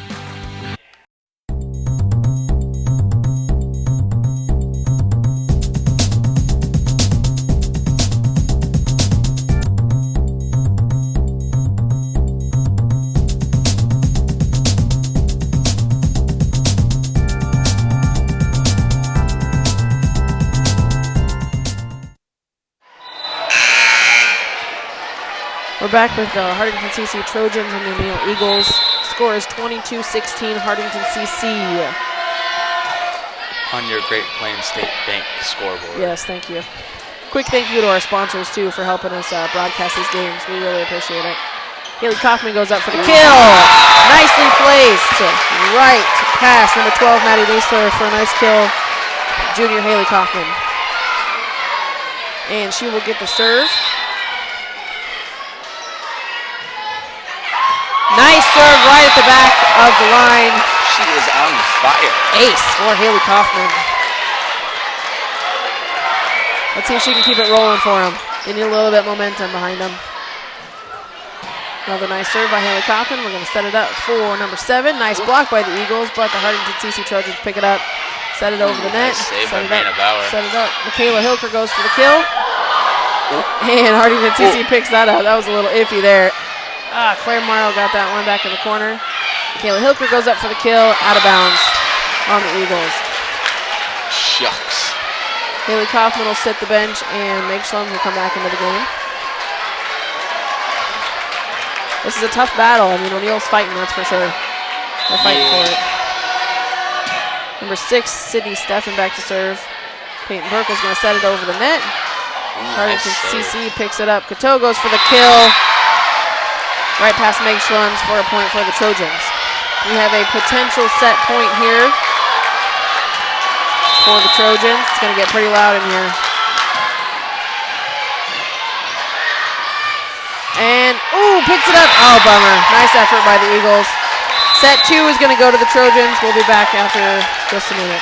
We're back with the Hartington CC Trojans and the O'Neill Eagles. Score is 22-16 Hartington CC. On your Great Plains State Bank scoreboard. Yes, thank you. Quick thank you to our sponsors, too, for helping us broadcast these games. We really appreciate it. Haley Kaufman goes up for the kill. Nicely placed. Right pass. Number 12, Maddie Leisler for a nice kill. Junior Haley Kaufman. And she will get the serve. Nice serve right at the back of the line. She is on fire. Ace for Haley Kaufman. Let's see if she can keep it rolling for him. They need a little bit of momentum behind them. Another nice serve by Haley Kaufman. We're going to set it up for number 7. Nice block by the Eagles, but the Hartington CC Trojans pick it up. Set it over the net. Nice save by Set it Vanna up. Bauer. Set it up. Michaela Hilker goes for the kill. And Hartington CC picks that up. That was a little iffy there. Claire Morrow got that one back in the corner. Michaela Hilker goes up for the kill, out of bounds on the Eagles. Shucks. Haley Kaufman will sit the bench, and Meg Schlums will come back into the game. This is a tough battle. I mean, O'Neill's fighting, that's for sure. They're fighting for it. Number 6, Sydney Steffen back to serve. Peyton Burkle's going to set it over the net. Hartington CC picks it up. Cateau goes for the kill. Right past Meg Schlums for a point for the Trojans. We have a potential set point here for the Trojans. It's going to get pretty loud in here. And, picks it up. Oh, bummer. Nice effort by the Eagles. Set 2 is going to go to the Trojans. We'll be back after just a minute.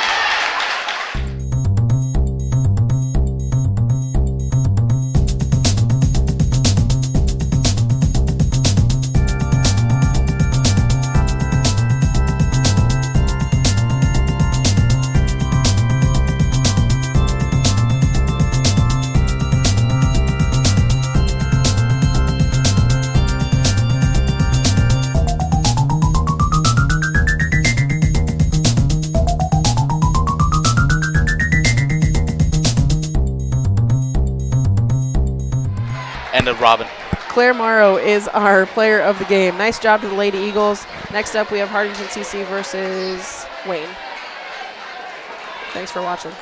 Robin. Claire Morrow is our player of the game. Nice job to the Lady Eagles. Next up, we have Hartington CC versus Wayne. Thanks for watching.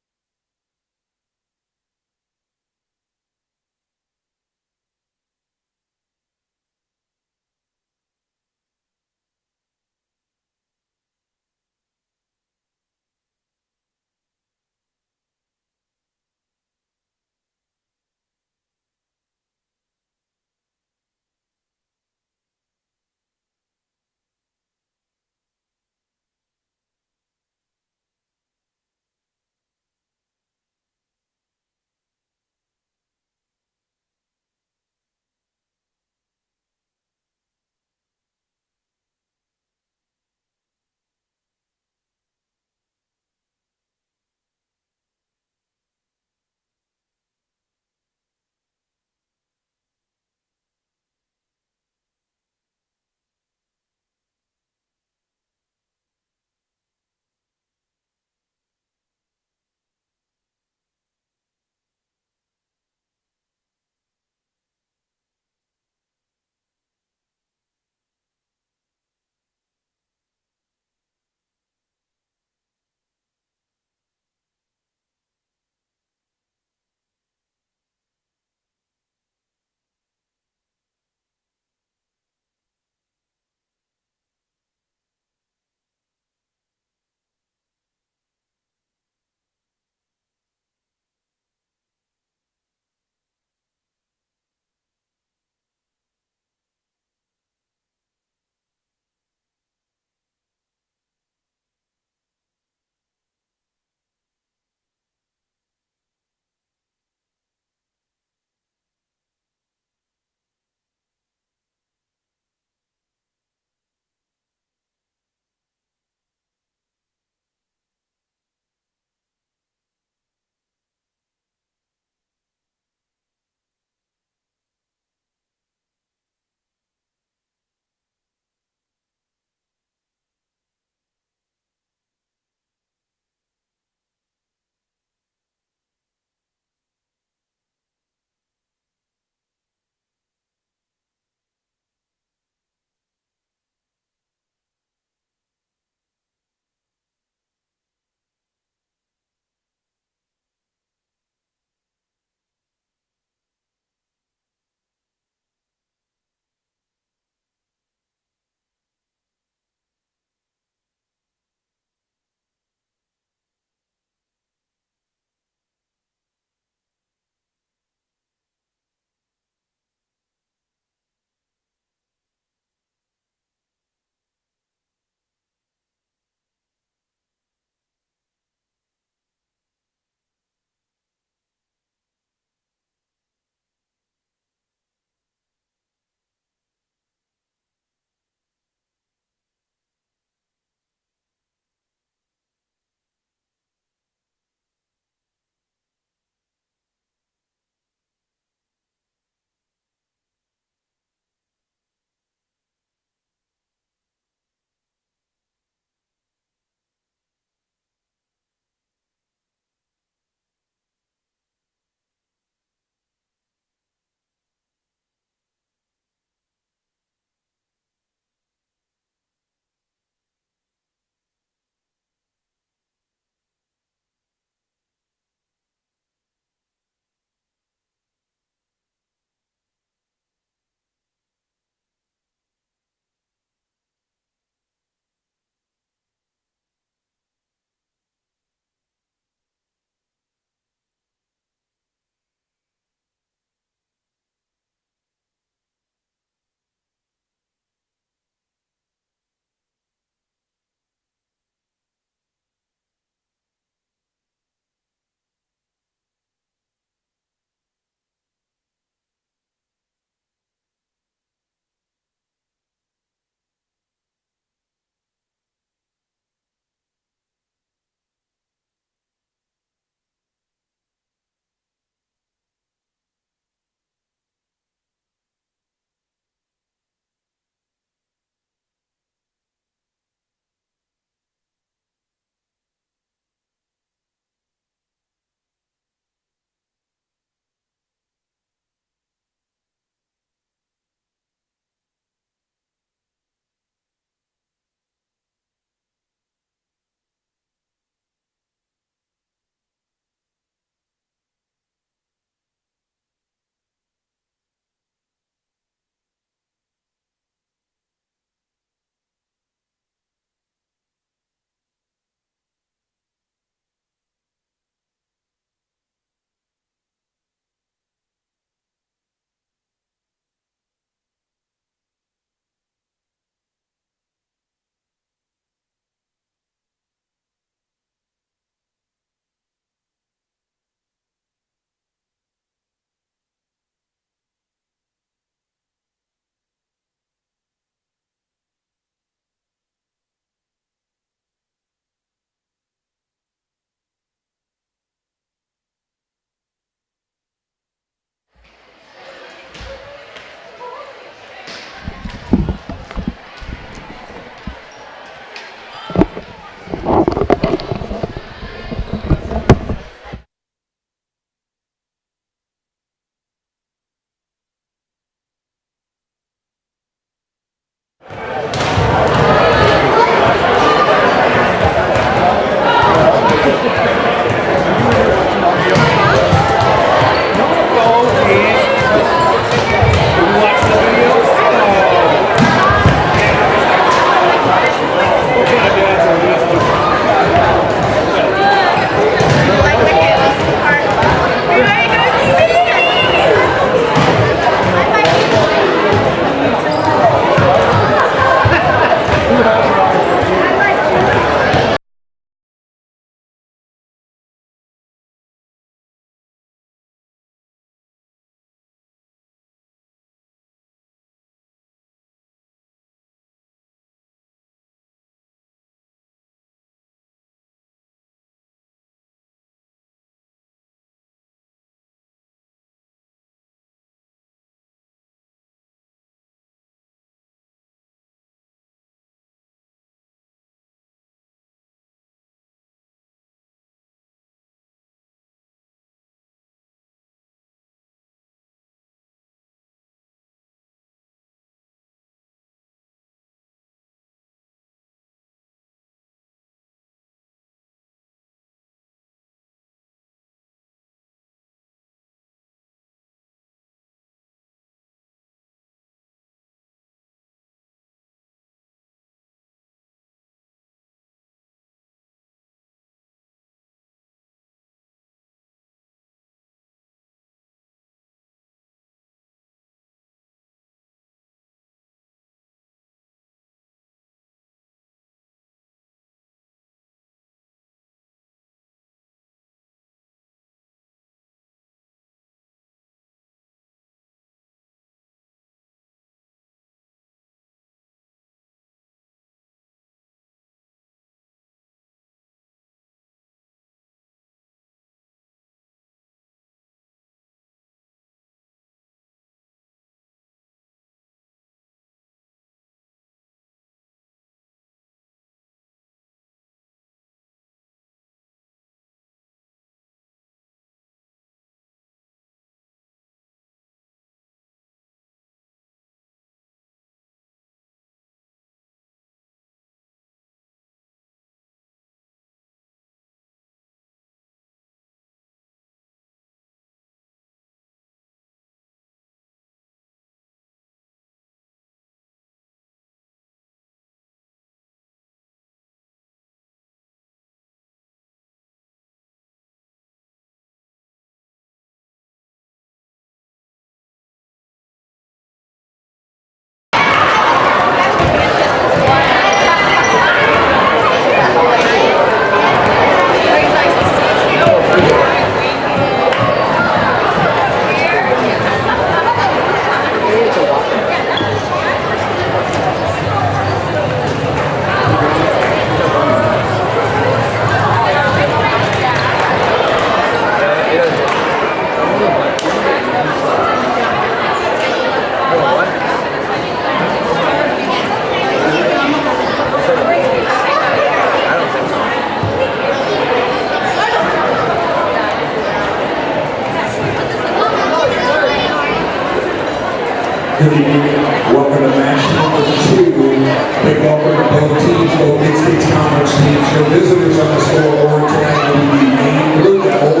Good evening. Welcome to match number 2. Big welcome to both teams, both Mid-States Conference teams. Your visitors on the scoreboard tonight will be the Maine Blue Devils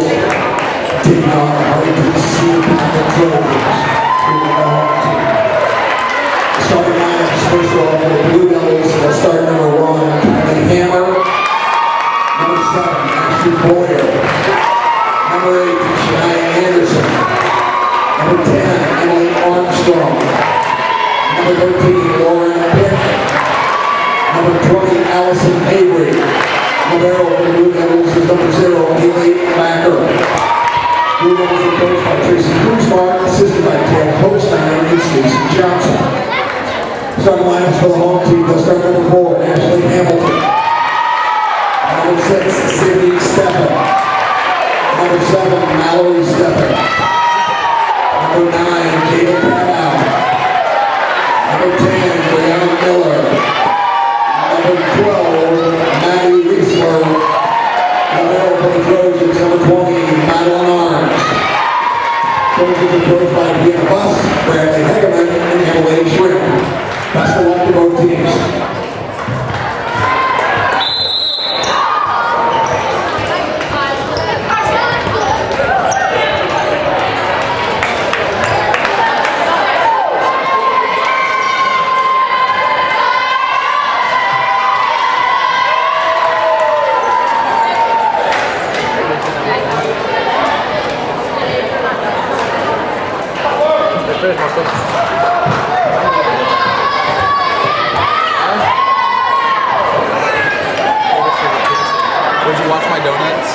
taking on the Hartington Cedar Trojans. Starting lineups, first of all, for the Blue Devils, they'll start number 1, Kelly Hammer. Number 7, Ashley Boyer. Number 8, Shania Anderson. Number 10, Emily Armstrong. Number 13, Lauren Pitt. Number 20, Allison Avery. Libero for the Blue Devils is number 0, Haley Backer. Blue Devils are coached by Tracy Kuzmark, assisted by Ted Holstein and Stacey Johnson. Starting lineups for the home team, they'll start number 4, Ashley Hamilton. Number 6, Sydney Steffen. Number 7, Mallory Steffen. Number 9, Jada Panow. Number 10, Brianna Miller. Number 12, Maddie Riesler. Number for the Trojans, number 20, Madeline Arms. Trojans are coached by Deanna Buss, Bradley Hegeman, and Emily Schrick. Best of luck to both teams. Would you watch my donuts?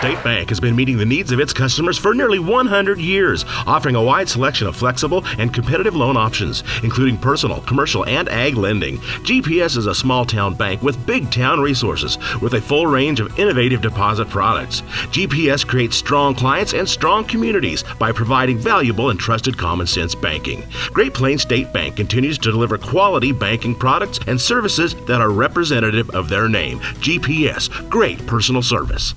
State Bank has been meeting the needs of its customers for nearly 100 years, offering a wide selection of flexible and competitive loan options, including personal, commercial, and ag lending. GPS is a small-town bank with big-town resources, with a full range of innovative deposit products. GPS creates strong clients and strong communities by providing valuable and trusted common-sense banking. Great Plains State Bank continues to deliver quality banking products and services that are representative of their name. GPS, great personal service.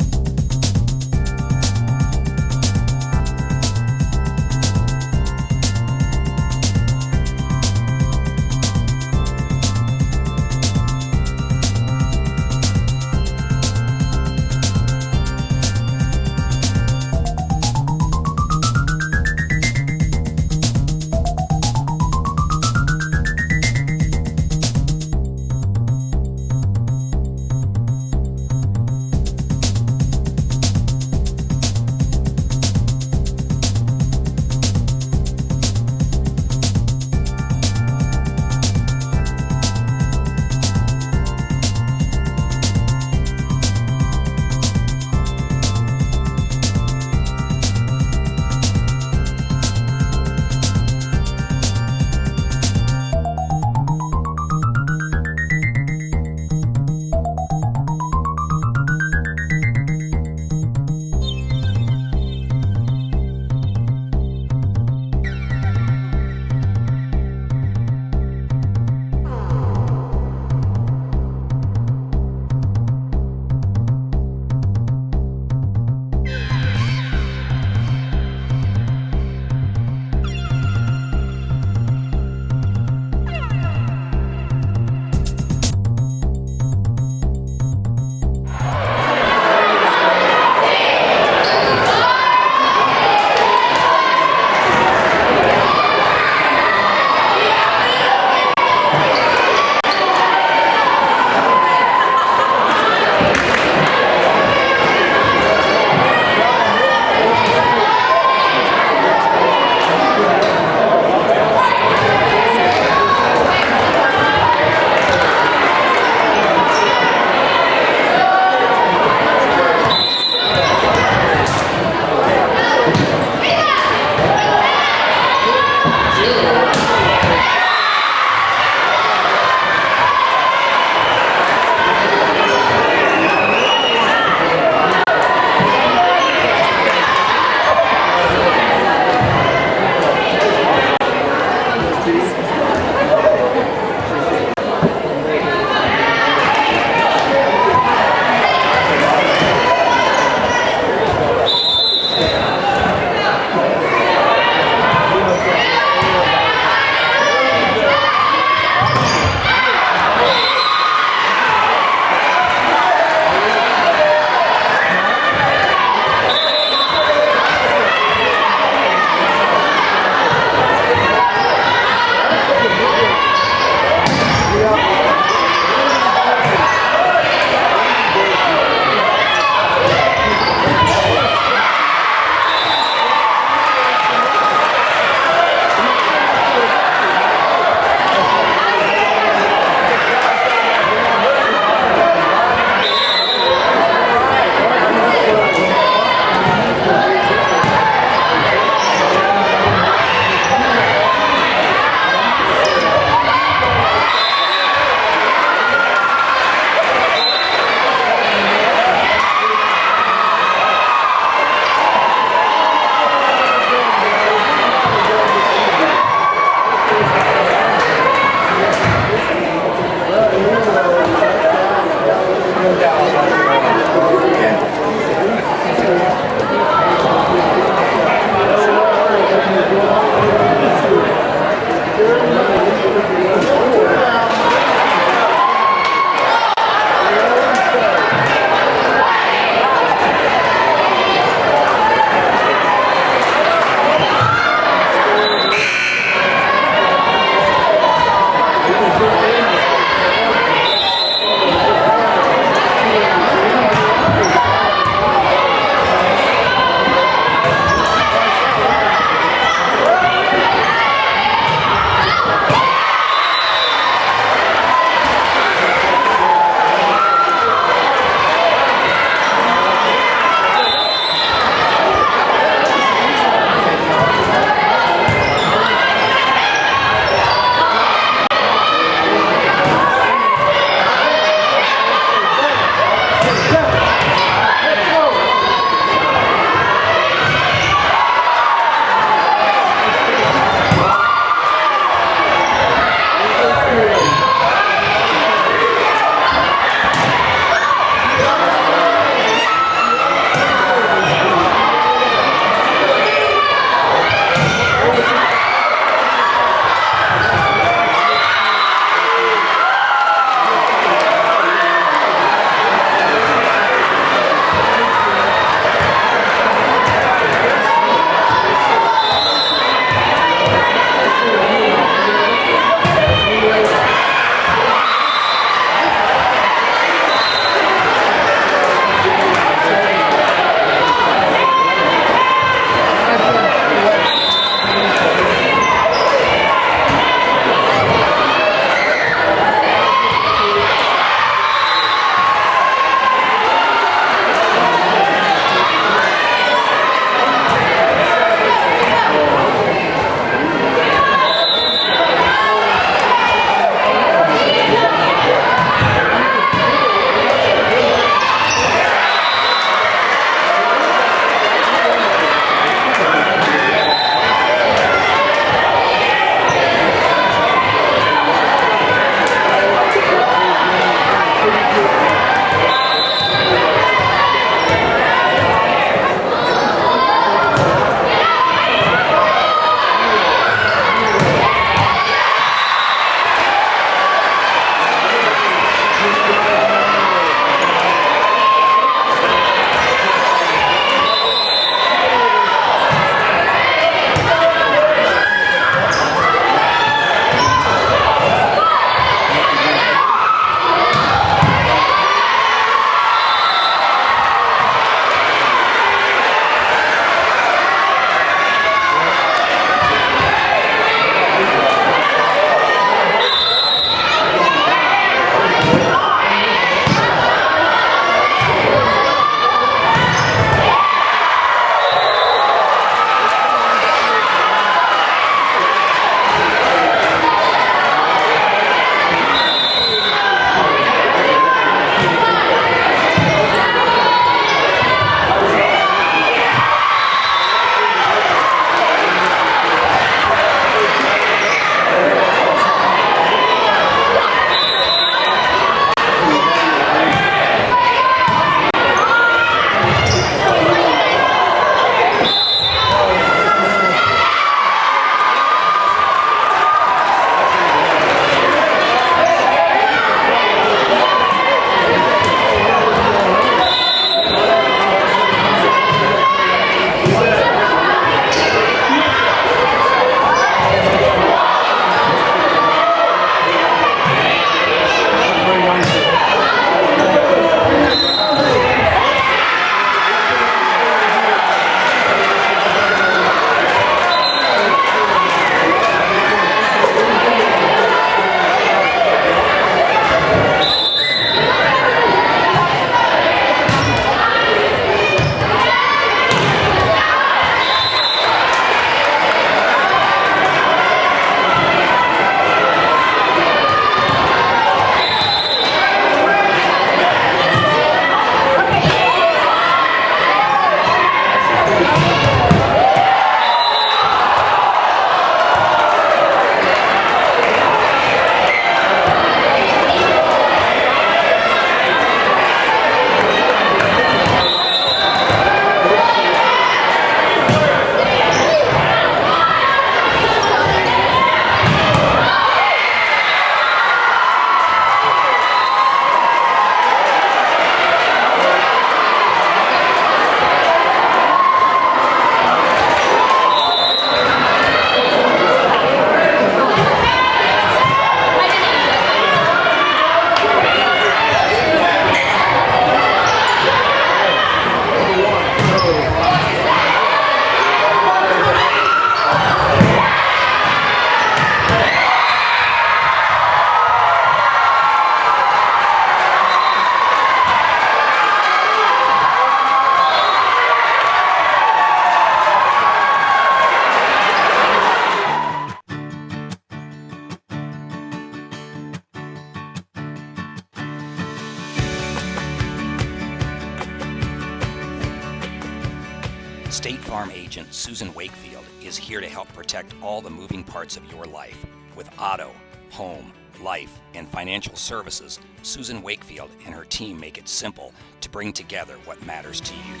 State Farm agent Susan Wakefield is here to help protect all the moving parts of your life. With auto, home, life, and financial services, Susan Wakefield and her team make it simple to bring together what matters to you.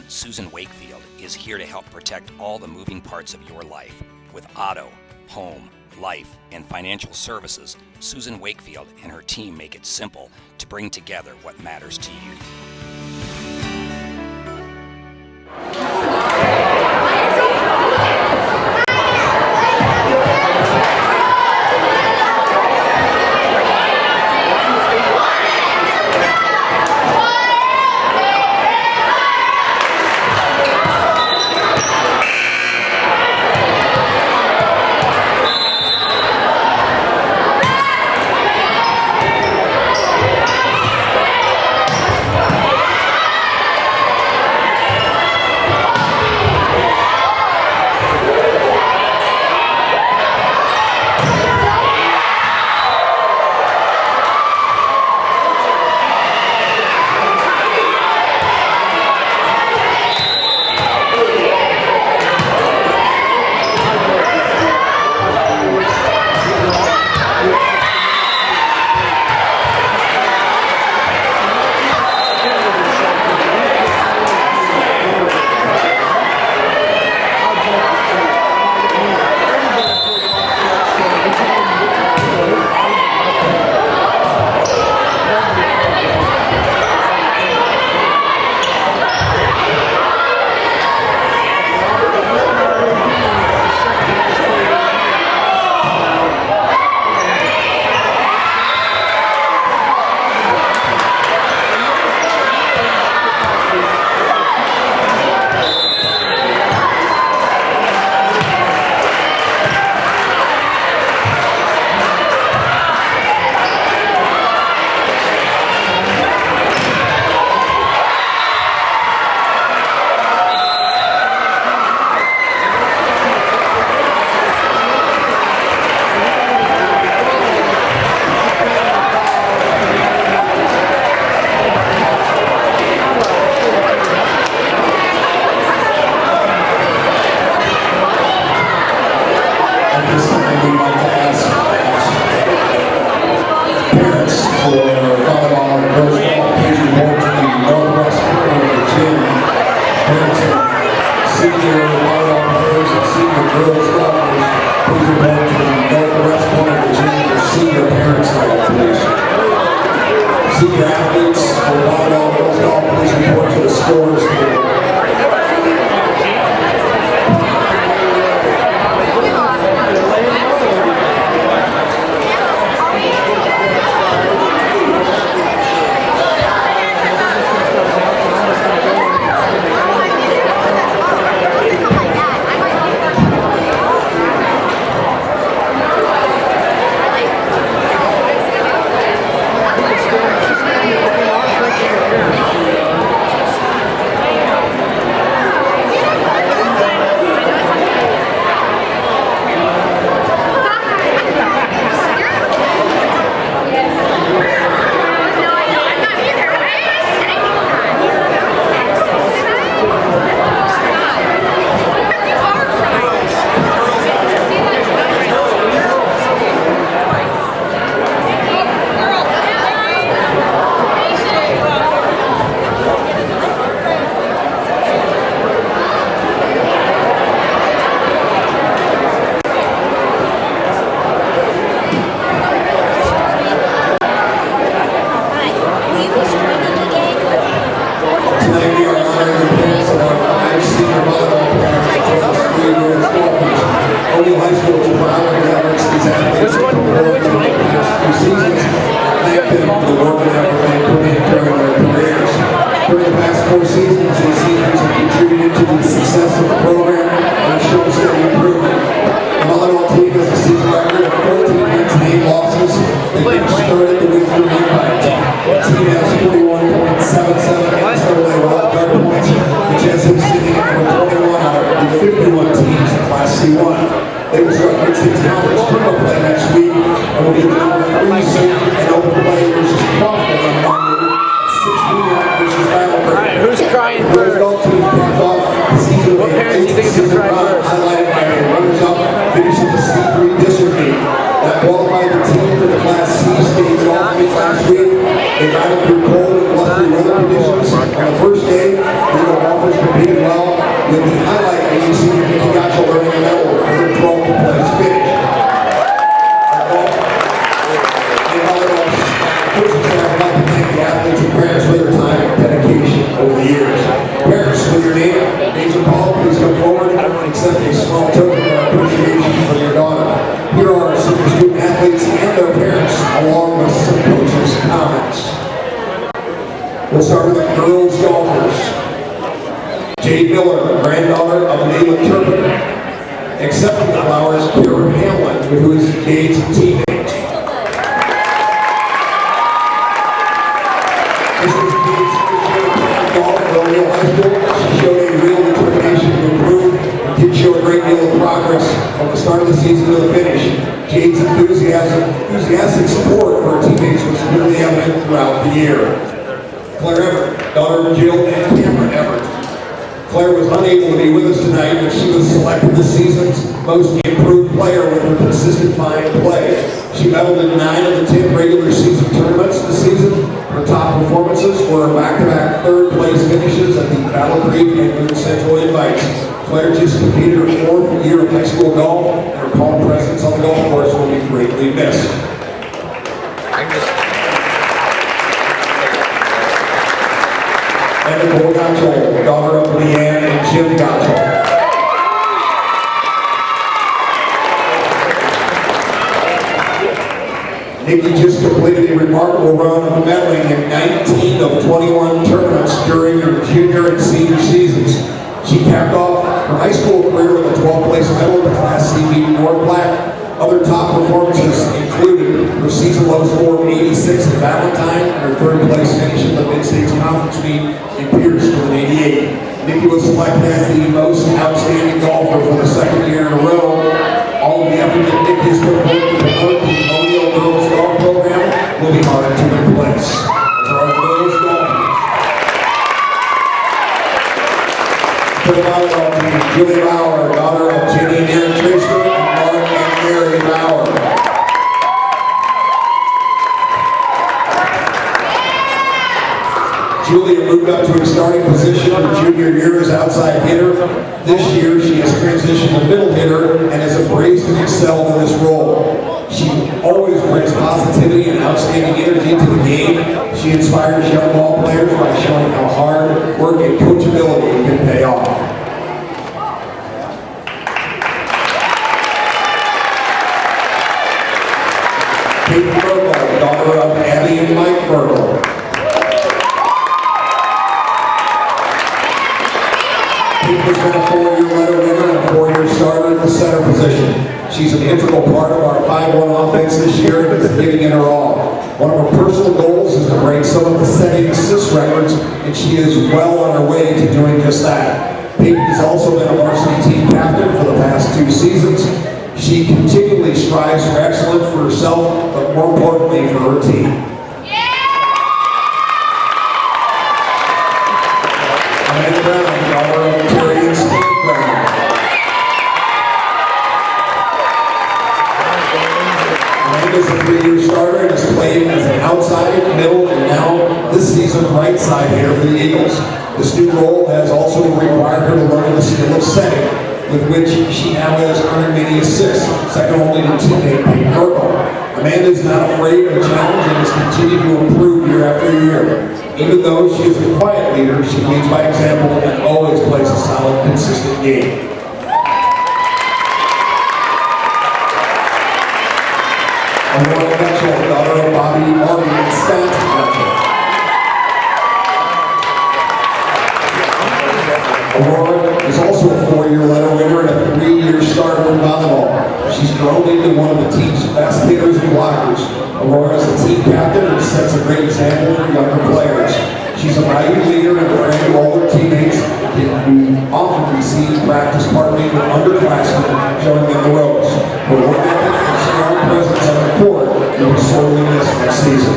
Susan Wakefield is here to help protect all the moving parts of your life. With auto, home, life, and financial services, Susan Wakefield and her team make it simple to bring together what matters to you. Cedar athletes for volleyball, girls golf, please report to the scores table. Who's crying for? What parents With the highlight being senior Nikki Gotcha earning a medal for her 12th place finish. First, I'd like to thank the athletes and parents for their time and dedication over the years. Parents, with your name, names are called, please come forward and accept a small token of appreciation for your daughter. Here are some student athletes and their parents, along with some coaches' comments. We'll start with the girls golfers. Jade Miller, granddaughter of Leland Turpin. Accepting the flowers, Karen Hamlin, who is Jade's teammate. This was Jade's first year of golf at O'Neill High School. She showed a real determination to improve and did show a great deal of progress from the start of the season to the finish. Jade's enthusiastic support for her teammates was really evident throughout the year. Claire Everett, daughter of Jill and Cameron Everett. Claire was unable to be with us tonight, but she was selected this season's most improved player with her consistent fine play. She medaled in 9 of the 10 regular season tournaments this season. Her top performances were back-to-back third-place finishes at the Battle Creek and Moon Central Invites. Claire just completed her 4th year of high school golf, and her calm presence on the golf course will be greatly missed. And Nicole Gotchel, daughter of Leanne and Jim Gotchel. Nikki just completed a remarkable run of medaling in 19 of 21 tournaments during her junior and senior seasons. She capped off her high school career with a 12th place medal in the Class C meet North Platte. Other top performances included her season low score of 86 at Valentine and her 3rd place finish in the Mid-States Conference meet in Pierce with an 88. Nikki was selected as the most outstanding golfer for the 2nd year in a row. All of the effort that Nikki has put forth to promote the O'Neill Girls Golf Program will be hard to replace. As our girls golfers. For the volleyball team, Julie Bauer, daughter of Jenny and Aaron Tracer, and Mark and Mary Bauer. Julia moved up to a starting position her junior year as outside hitter. This year, she has transitioned to middle hitter and has embraced and excelled in this role. She always brings positivity and outstanding energy to the game. She inspires young ball players by showing how hard work and coachability can pay off. Kate Virgo, daughter of Abby and Mike Virgo. Kate has been a 4-year letter winner and a 4-year starter at the center position. She's an integral part of our 5-1 offense this year and is giving it her all. One of her personal goals is to break some of the setting assist records, and she is well on her way to doing just that. Peyton has also been a varsity team captain for the past 2 seasons. She continually strives for excellence for herself, but more importantly for her team. Amanda Brown, daughter of Terry and Steve Brown. Amanda's a 3-year starter and has played as an outside, middle, and now this season right side hitter for the Eagles. This new role has also required her to learn the skill of setting, with which she now has earned many assists, second only to teammate Peyton Virgo. Amanda is not afraid of a challenge and has continued to improve year after year. Even though she is a quiet leader, she leads by example and always plays a solid, consistent game. Aurora Mitchell, daughter of Bobby, Marty, and Scott Mitchell. Aurora is also a 4-year letter winner and a 3-year starter in volleyball. She's grown into one of the team's best hitters and blockers. Aurora is a team captain and sets a great example for younger players. She's a valued leader and a friend to all her teammates who often receive practice partnering with underclassmen, showing them the ropes. Her work ethic and strong presence on the court will be sorely missed next season.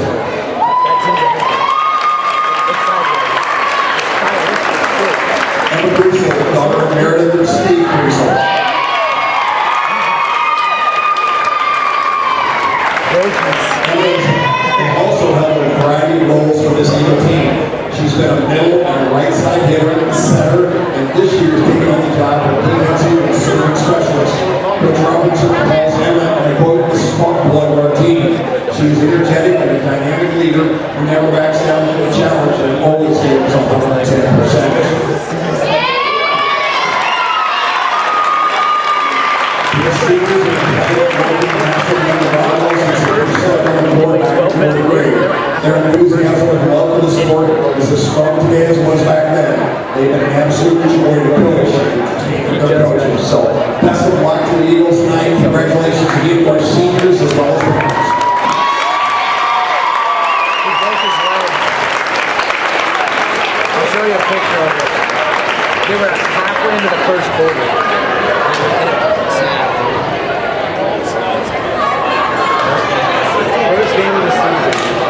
Emma Crucial, daughter of Meredith and Steve Crucial. Emma also held a variety of roles for this Eagle team. She's been a middle and right side hitter, center, and this year's taking job of defensive and serving specialist. Coach Robinson calls Emma, and I quote, the spark plug of our team. She is energetic and a dynamic leader who never backs down to the challenge and always gives 110%. The speakers and the national volleyball since the first step on the court back in 4th grade. Their enthusiasm and love for the sport is as strong today as it was back then. They've been an absolute joy to coach and their coaches. So, best of luck to the Eagles tonight. Congratulations to you, our seniors, as well as the parents. I'll show you a picture of it. They were halfway into the first quarter. First game of the season.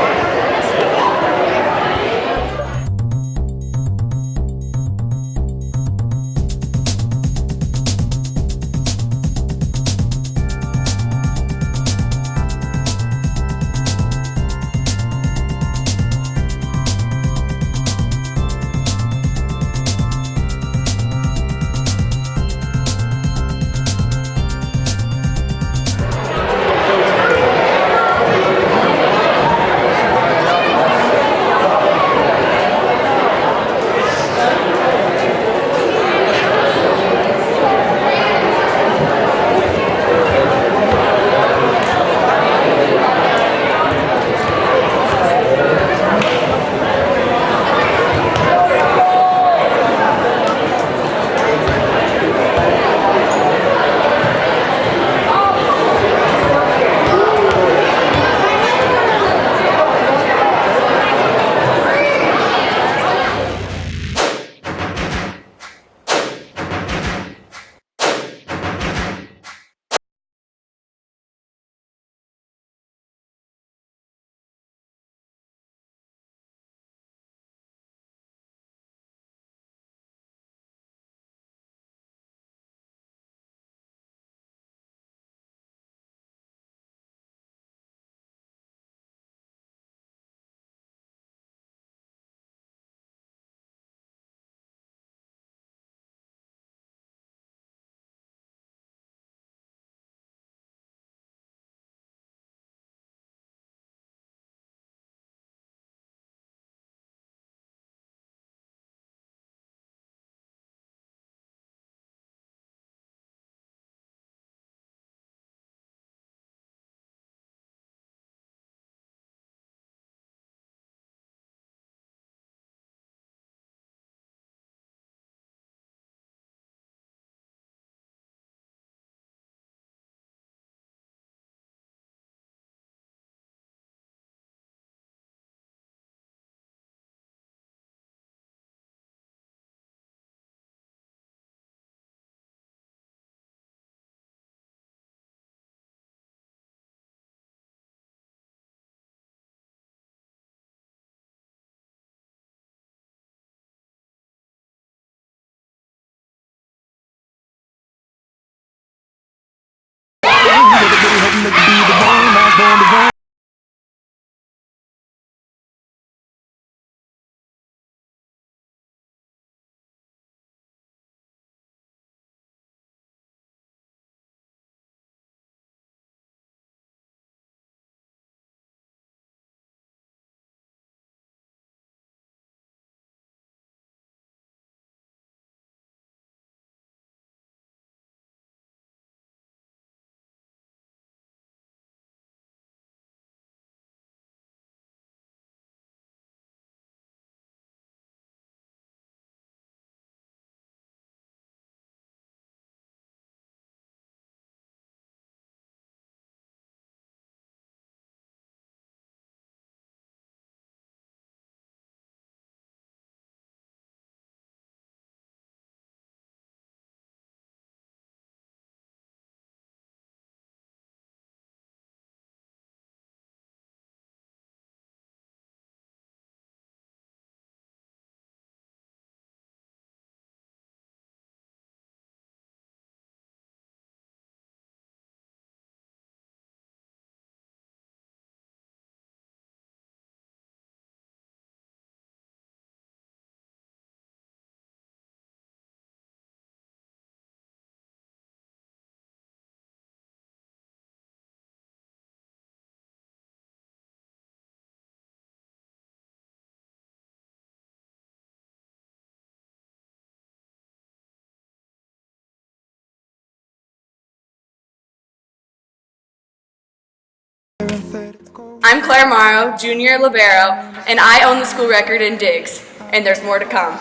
I'm Claire Morrow, junior libero, and I own the school record in digs, and there's more to come.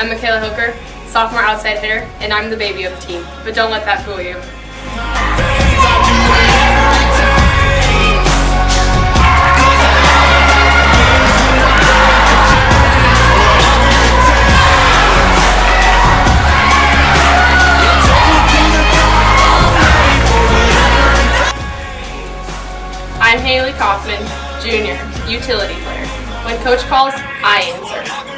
I'm Michaela Hooker, sophomore outside hitter, and I'm the baby of the team. But don't let that fool you. I'm Haley Kaufman, junior, utility player. When coach calls, I answer.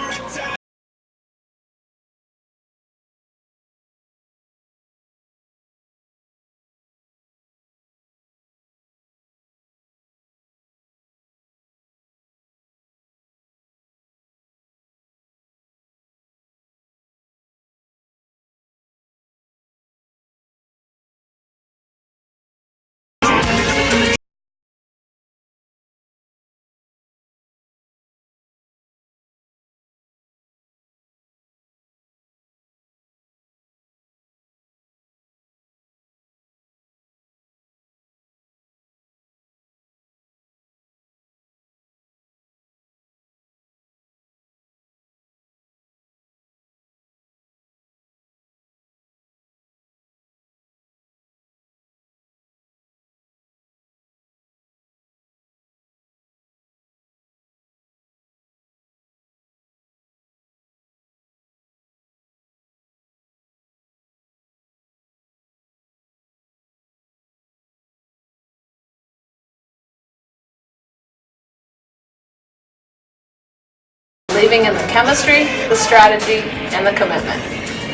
Believing in the chemistry, the strategy, and the commitment.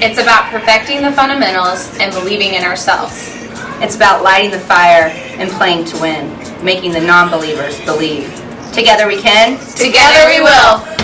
It's about perfecting the fundamentals and believing in ourselves. It's about lighting the fire and playing to win, making the non-believers believe. Together we can. Together we will.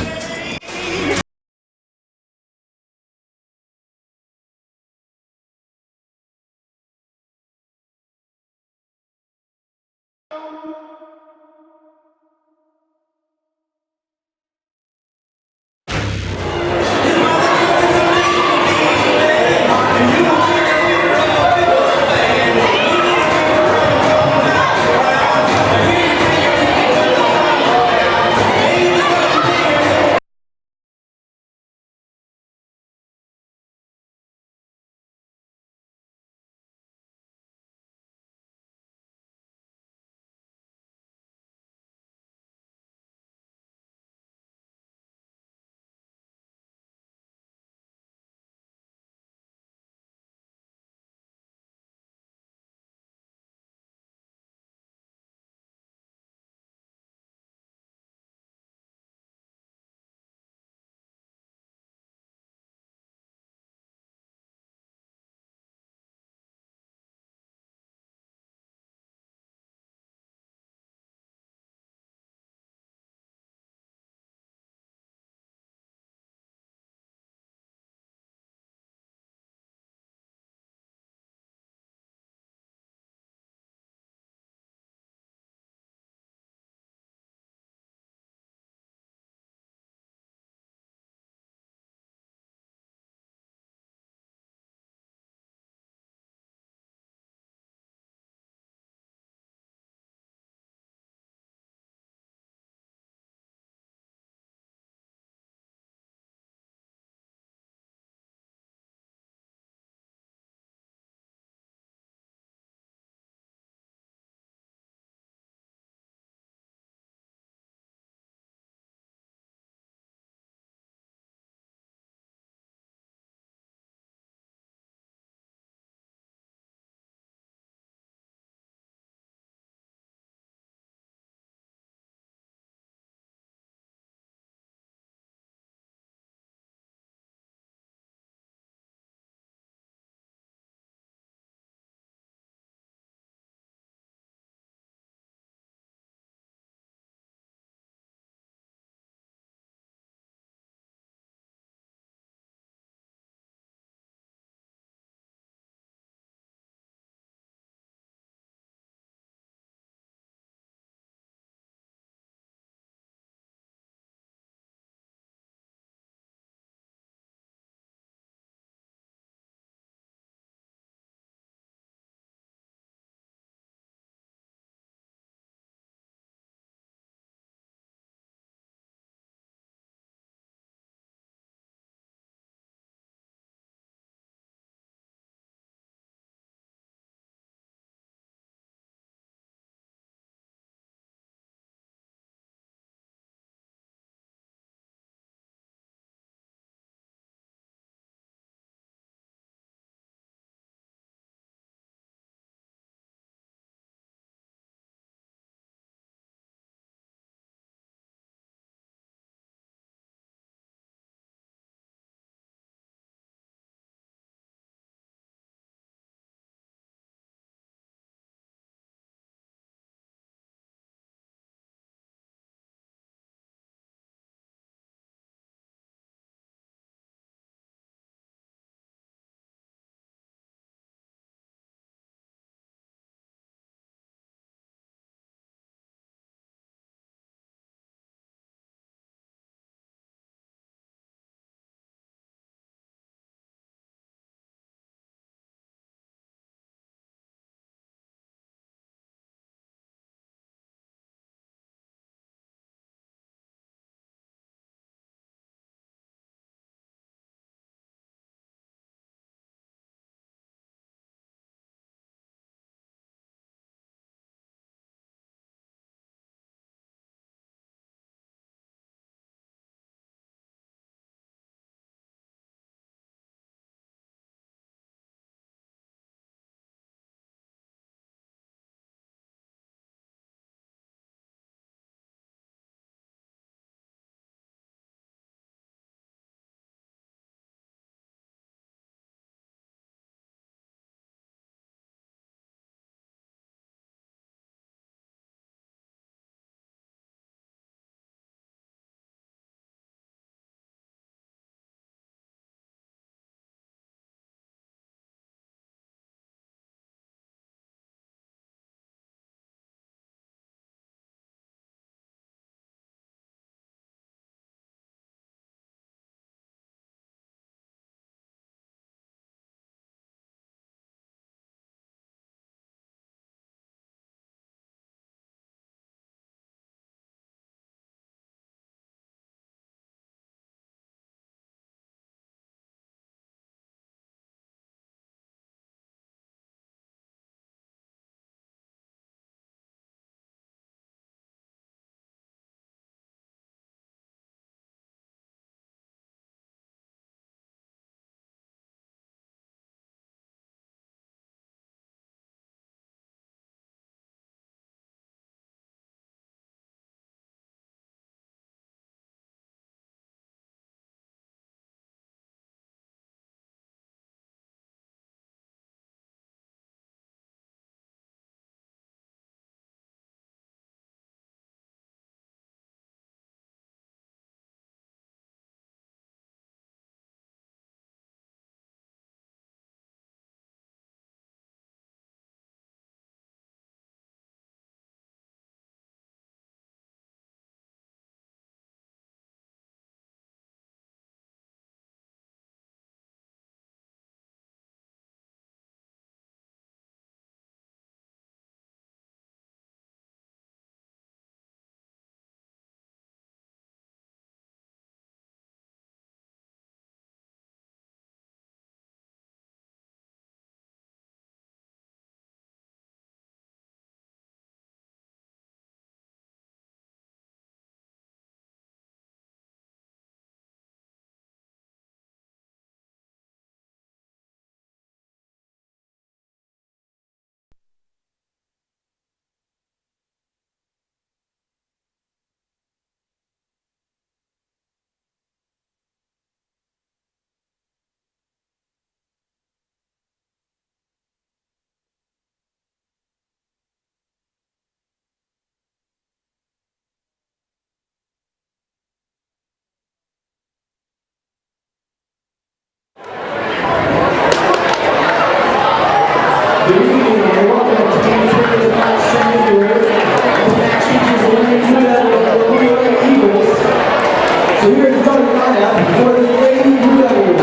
starting lineup for the Lady Blue Devils.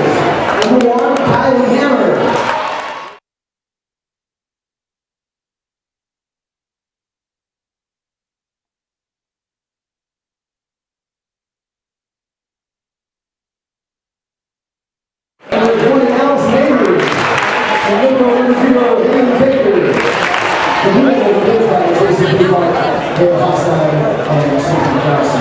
Number 1, Kylie Hammer. Number 20, Alice Neighbors. And number 0, Haley Baker. The Blue Devils are played by Tracy Peacock, Hale Hostine, and Susan Johnson.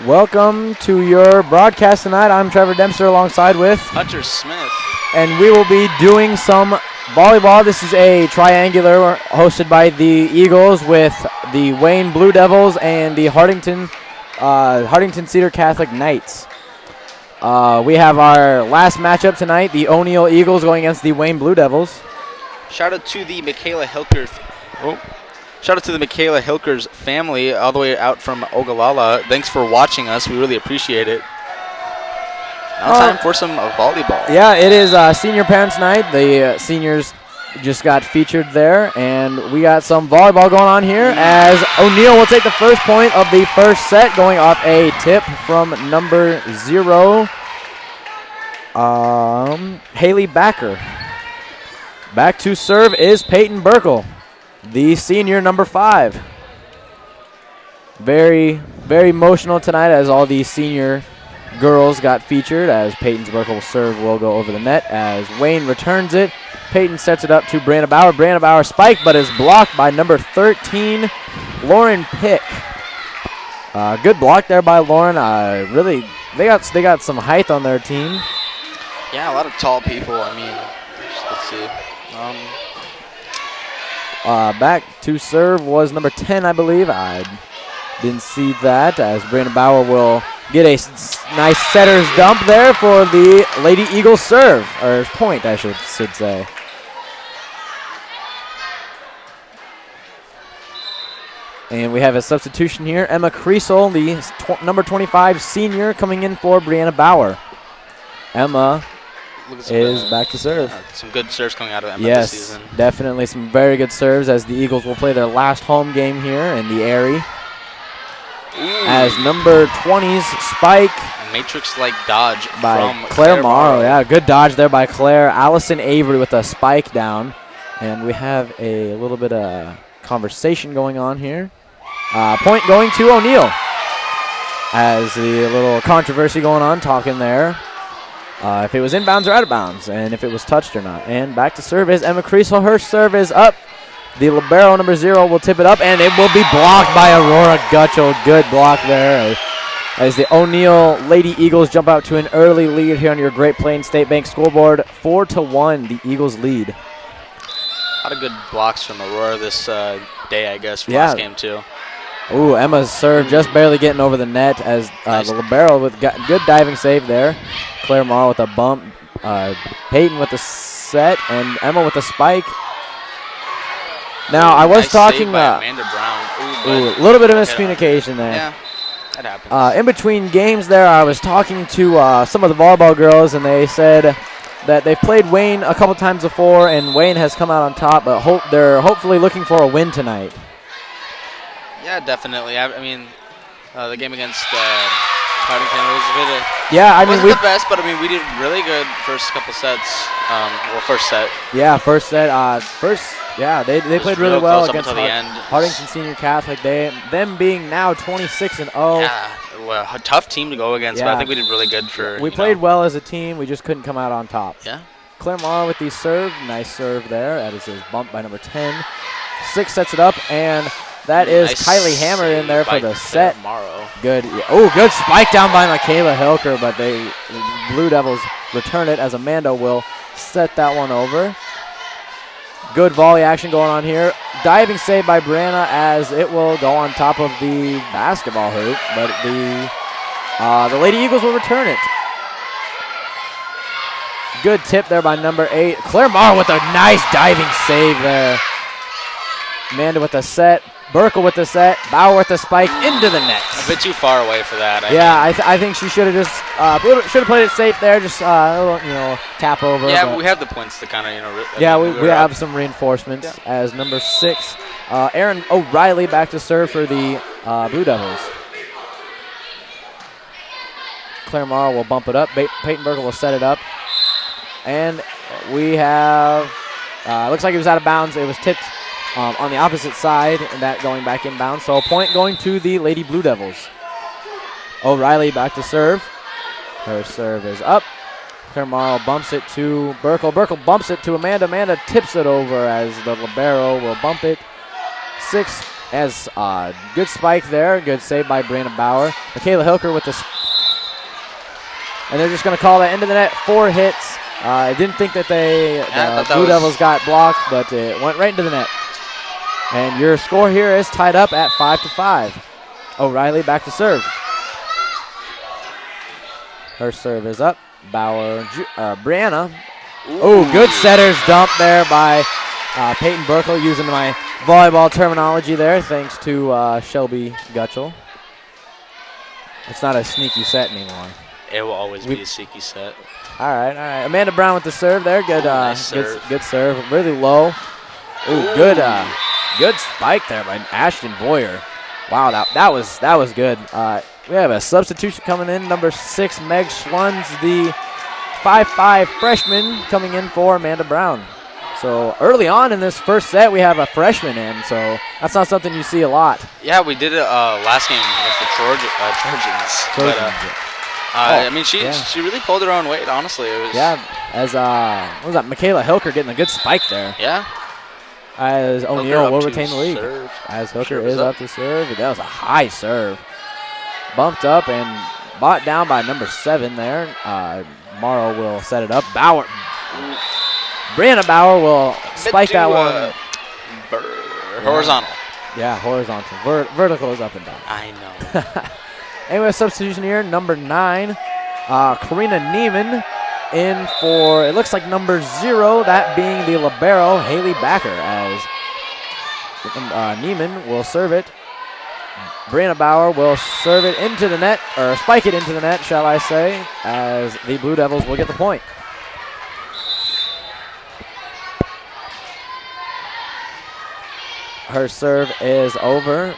Welcome to your broadcast tonight. I'm Trevor Dempster alongside with Hunter Smith. And we will be doing some volleyball. This is a triangular hosted by the Eagles with the Wayne Blue Devils and the Hartington Cedar Catholic Knights. We have our last matchup tonight, the O'Neill Eagles going against the Wayne Blue Devils. Shout out to the Michaela Hilkers. Shout out to the Michaela Hilkers family all the way out from Ogallala. Thanks for watching us. We really appreciate it. Now time for some volleyball. Yeah, it is senior parents night. The seniors just got featured there, and we got some volleyball going on here as O'Neill will take the first point of the first set, going off a tip from number 0, Haley Backer. Back to serve is Peyton Burkle, the senior, number 5. Very, very emotional tonight as all these senior girls got featured, as Peyton's Burkle serve will go over the net as Wayne returns it. Peyton sets it up to Brianna Bauer. Brianna Bauer spike, but is blocked by number 13, Lauren Pick. Good block there by Lauren. Really, they got some height on their team. Yeah, a lot of tall people. I mean, let's see. Back to serve was number 10, I believe. I didn't see that, as Brianna Bauer will get a nice setter's dump there for the Lady Eagles serve, or point, I should say. And we have a substitution here. Emma Creasel, the number 25 senior, coming in for Brianna Bauer. Emma is back to serve. Some good serves coming out of Emma this season. Yes, definitely some very good serves, as the Eagles will play their last home game here in the Airy. As number 20's spike. Matrix-like dodge by from Claire Morrow. Yeah, good dodge there by Claire. Allison Avery with a spike down. And we have a little bit of conversation going on here. Point going to O'Neill. As the little controversy going on, talking there. If it was inbounds or out of bounds, and if it was touched or not. And back to serve is Emma Creasel. Her serve is up. The libero, number 0, will tip it up, and it will be blocked by Aurora Gutchell. Good block there. As the O'Neill Lady Eagles jump out to an early lead here on your Great Plains State Bank scoreboard. 4-1, the Eagles lead. A lot of good blocks from Aurora this day, I guess, from last game, too. Ooh, Emma's serve just barely getting over the net, as nice. The libero with good diving save there. Claire Morrow with a bump. Peyton with the set, and Emma with the spike. Now, I was talking about a little bit of miscommunication there. Yeah, that happens. In between games there, I was talking to some of the volleyball girls, and they said that they've played Wayne a couple times before, and Wayne has come out on top, but they're hopefully looking for a win tonight. Yeah, definitely. I mean, the game against Hartington was a bit of, wasn't the best, but I mean, we did really good first couple sets. First set. Yeah, first set. They played really well against Hartington Senior Catholic. Them being now 26-0. Yeah, well, a tough team to go against, but I think we did really good for. We played well as a team. We just couldn't come out on top. Yeah. Claire Morrow with the serve. Nice serve there. That is his bump by number 10. 6 sets it up, and that is nice Kylie Hammer in there for the set. Morrow. Good. Oh, good spike down by Michaela Hilker, but the Blue Devils return it as Amanda will set that one over. Good volley action going on here. Diving save by Brianna as it will go on top of the basketball hoop, but the Lady Eagles will return it. Good tip there by number 8. Claire Morrow with a nice diving save there. Amanda with the set. Burkle with the set. Bauer with the spike into the net. A bit too far away for that. I think she should have just should have played it safe there. Just a little, tap over. Yeah, we have the points to kind of, we have some reinforcements as number 6, Erin O'Reilly back to serve for the Blue Devils. Claire Morrow will bump it up. Peyton Burkle will set it up, and we have. Looks like it was out of bounds. It was tipped. On the opposite side, and that going back inbound. So a point going to the Lady Blue Devils. O'Reilly back to serve. Her serve is up. Claire Morrow bumps it to Burkle. Burkle bumps it to Amanda. Amanda tips it over as the libero will bump it. 6 as good spike there. Good save by Brianna Bauer. Michaela Hilker with the and they're just going to call that into the net. 4 hits. I didn't think that the Blue Devils got blocked, but it went right into the net. And your score here is tied up at 5-5. O'Reilly back to serve. Her serve is up. Bauer, Brianna. Oh, good setter's dump there by Peyton Burkle, using my volleyball terminology there, thanks to Shelby Gutchell. It's not a sneaky set anymore. It will always be a sneaky set. All right. Amanda Brown with the serve there. Good, nice serve. Good serve. Really low. Oh, good spike there by Ashton Boyer. Wow, that was good. We have a substitution coming in. Number 6, Meg Schlunz, the 5'5" freshman, coming in for Amanda Brown. So early on in this first set, we have a freshman in, so that's not something you see a lot. Yeah, we did it last game with the Trojans. I mean, she really pulled her own weight, honestly. It was as what was that? Michaela Hilker getting a good spike there. Yeah. As O'Neill will retain the lead. Serve. As Hooker is up to serve. That was a high serve. Bumped up and bought down by number 7 there. Morrow will set it up. Brianna Bauer will spike that one. Horizontal. Yeah, horizontal. Vertical is up and down. I know. Anyway, substitution here. Number 9, Karina Neiman. In for, it looks like number 0, that being the libero, Haley Backer, as Neiman will serve it. Brianna Bauer will serve it into the net, or spike it into the net, shall I say, as the Blue Devils will get the point. Her serve is over.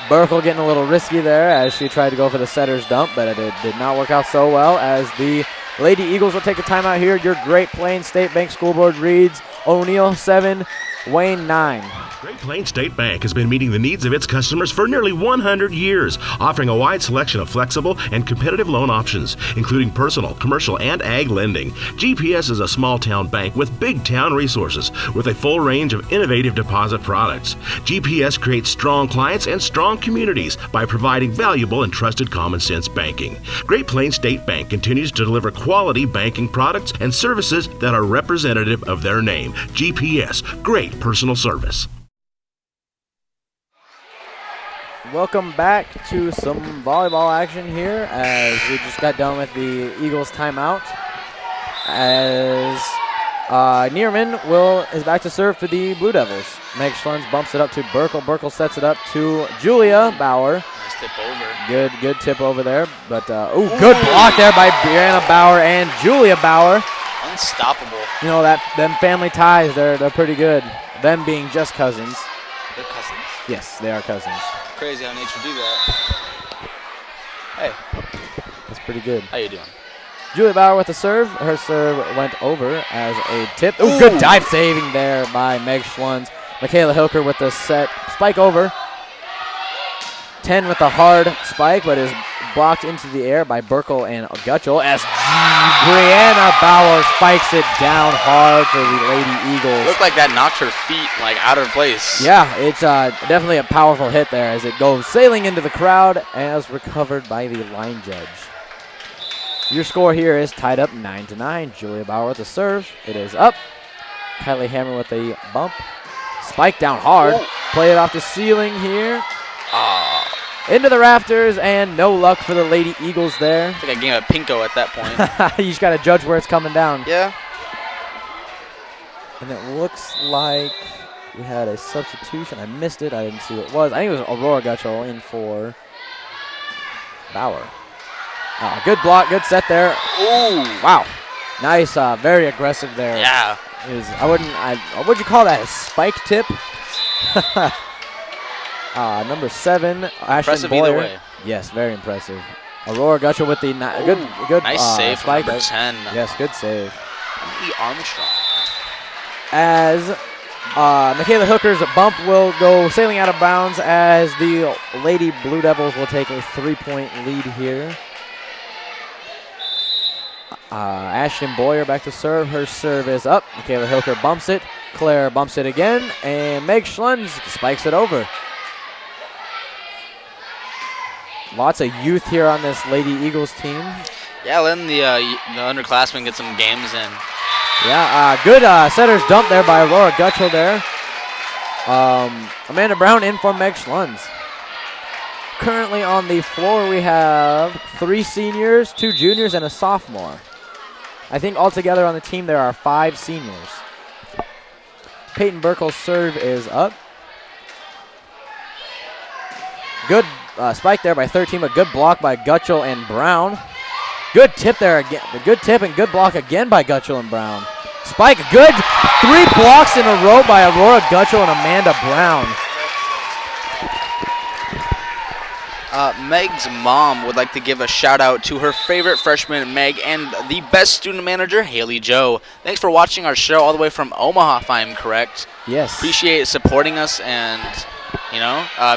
Burkle getting a little risky there as she tried to go for the setter's dump, but it did not work out so well, as the Lady Eagles will take a timeout here. Your Great Plains State Bank School Board reads O'Neill 7, Wayne 9. Great Plains State Bank has been meeting the needs of its customers for nearly 100 years, offering a wide selection of flexible and competitive loan options, including personal, commercial, and ag lending. GPS is a small-town bank with big-town resources, with a full range of innovative deposit products. GPS creates strong clients and strong communities by providing valuable and trusted common-sense banking. Great Plains State Bank continues to deliver quality banking products and services that are representative of their name. GPS, great personal service. Welcome back to some volleyball action here, as we just got done with the Eagles timeout. As Neerman is back to serve for the Blue Devils. Meg Schlunz bumps it up to Burkle. Burkle sets it up to Julia Bauer. Nice tip over. Good tip over there. But, good block there by Brianna Bauer and Julia Bauer. Unstoppable. You know, them family ties, they're pretty good. Them being just cousins. They're cousins? Yes, they are cousins. Crazy how nature do that. Hey. That's pretty good. How you doing? Julia Bauer with the serve. Her serve went over as a tip. Ooh, good dive saving there by Meg Schlunz. Michaela Hilker with the set spike over. 10 with the hard spike, but is blocked into the air by Burkle and Gutschel as Brianna Bauer spikes it down hard for the Lady Eagles. Looked like that knocked her feet like out of place. Yeah, it's definitely a powerful hit there as it goes sailing into the crowd as recovered by the line judge. Your score here is tied up 9-9. Julia Bauer with the serve. It is up. Kylie Hammer with a bump. Spike down hard. Play it off the ceiling here. Into the rafters, and no luck for the Lady Eagles there. I think I gave a pinko at that point. You just got to judge where it's coming down. Yeah. And it looks like we had a substitution. I missed it. I didn't see what it was. I think it was Aurora Gutschel in for Bauer. Good block, good set there. Ooh. Wow. Nice, very aggressive there. Yeah. What would you call that, a spike tip? Number 7, Ashlyn Impressive Boyer. either way. Yes, very impressive. Aurora Gutschel with the good nice save from spike. number 10. Yes, good save. Lee Armstrong. As Michaela Hooker's bump will go sailing out of bounds as the Lady Blue Devils will take a 3-point lead here. Ashton Boyer back to serve. Her serve is up. Michaela Hooker bumps it. Claire bumps it again. And Meg Schlunz spikes it over. Lots of youth here on this Lady Eagles team. Yeah, letting the underclassmen get some games in. Yeah, good setter's dump there by Aurora Gutschel there. Amanda Brown in for Meg Schlunz. Currently on the floor we have 3 seniors, 2 juniors, and a sophomore. I think altogether on the team there are 5 seniors. Peyton Burkle's serve is up. Good spike there by 13, but good block by Gutschel and Brown. Good tip there again. Good tip and good block again by Gutschel and Brown. Spike, good 3 blocks in a row by Aurora Gutschel and Amanda Brown. Meg's mom would like to give a shout out to her favorite freshman, Meg, and the best student manager, Haley Joe. Thanks for watching our show all the way from Omaha, if I'm correct. Yes. Appreciate supporting us, and,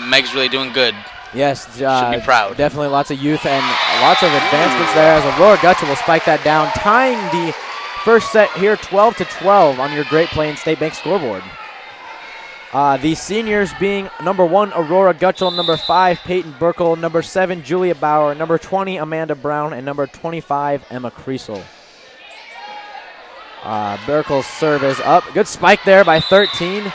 Meg's really doing good. Yes. Should be proud. Definitely lots of youth and lots of advancements there as Aurora Gutschel will spike that down, tying the first set here 12-12 on your Great Plains State Bank scoreboard. The seniors being number 1, Aurora Gutschel, number 5, Peyton Burkle, number 7, Julia Bauer, number 20, Amanda Brown, and number 25, Emma Kriesel. Burkle's serve is up. Good spike there by 13.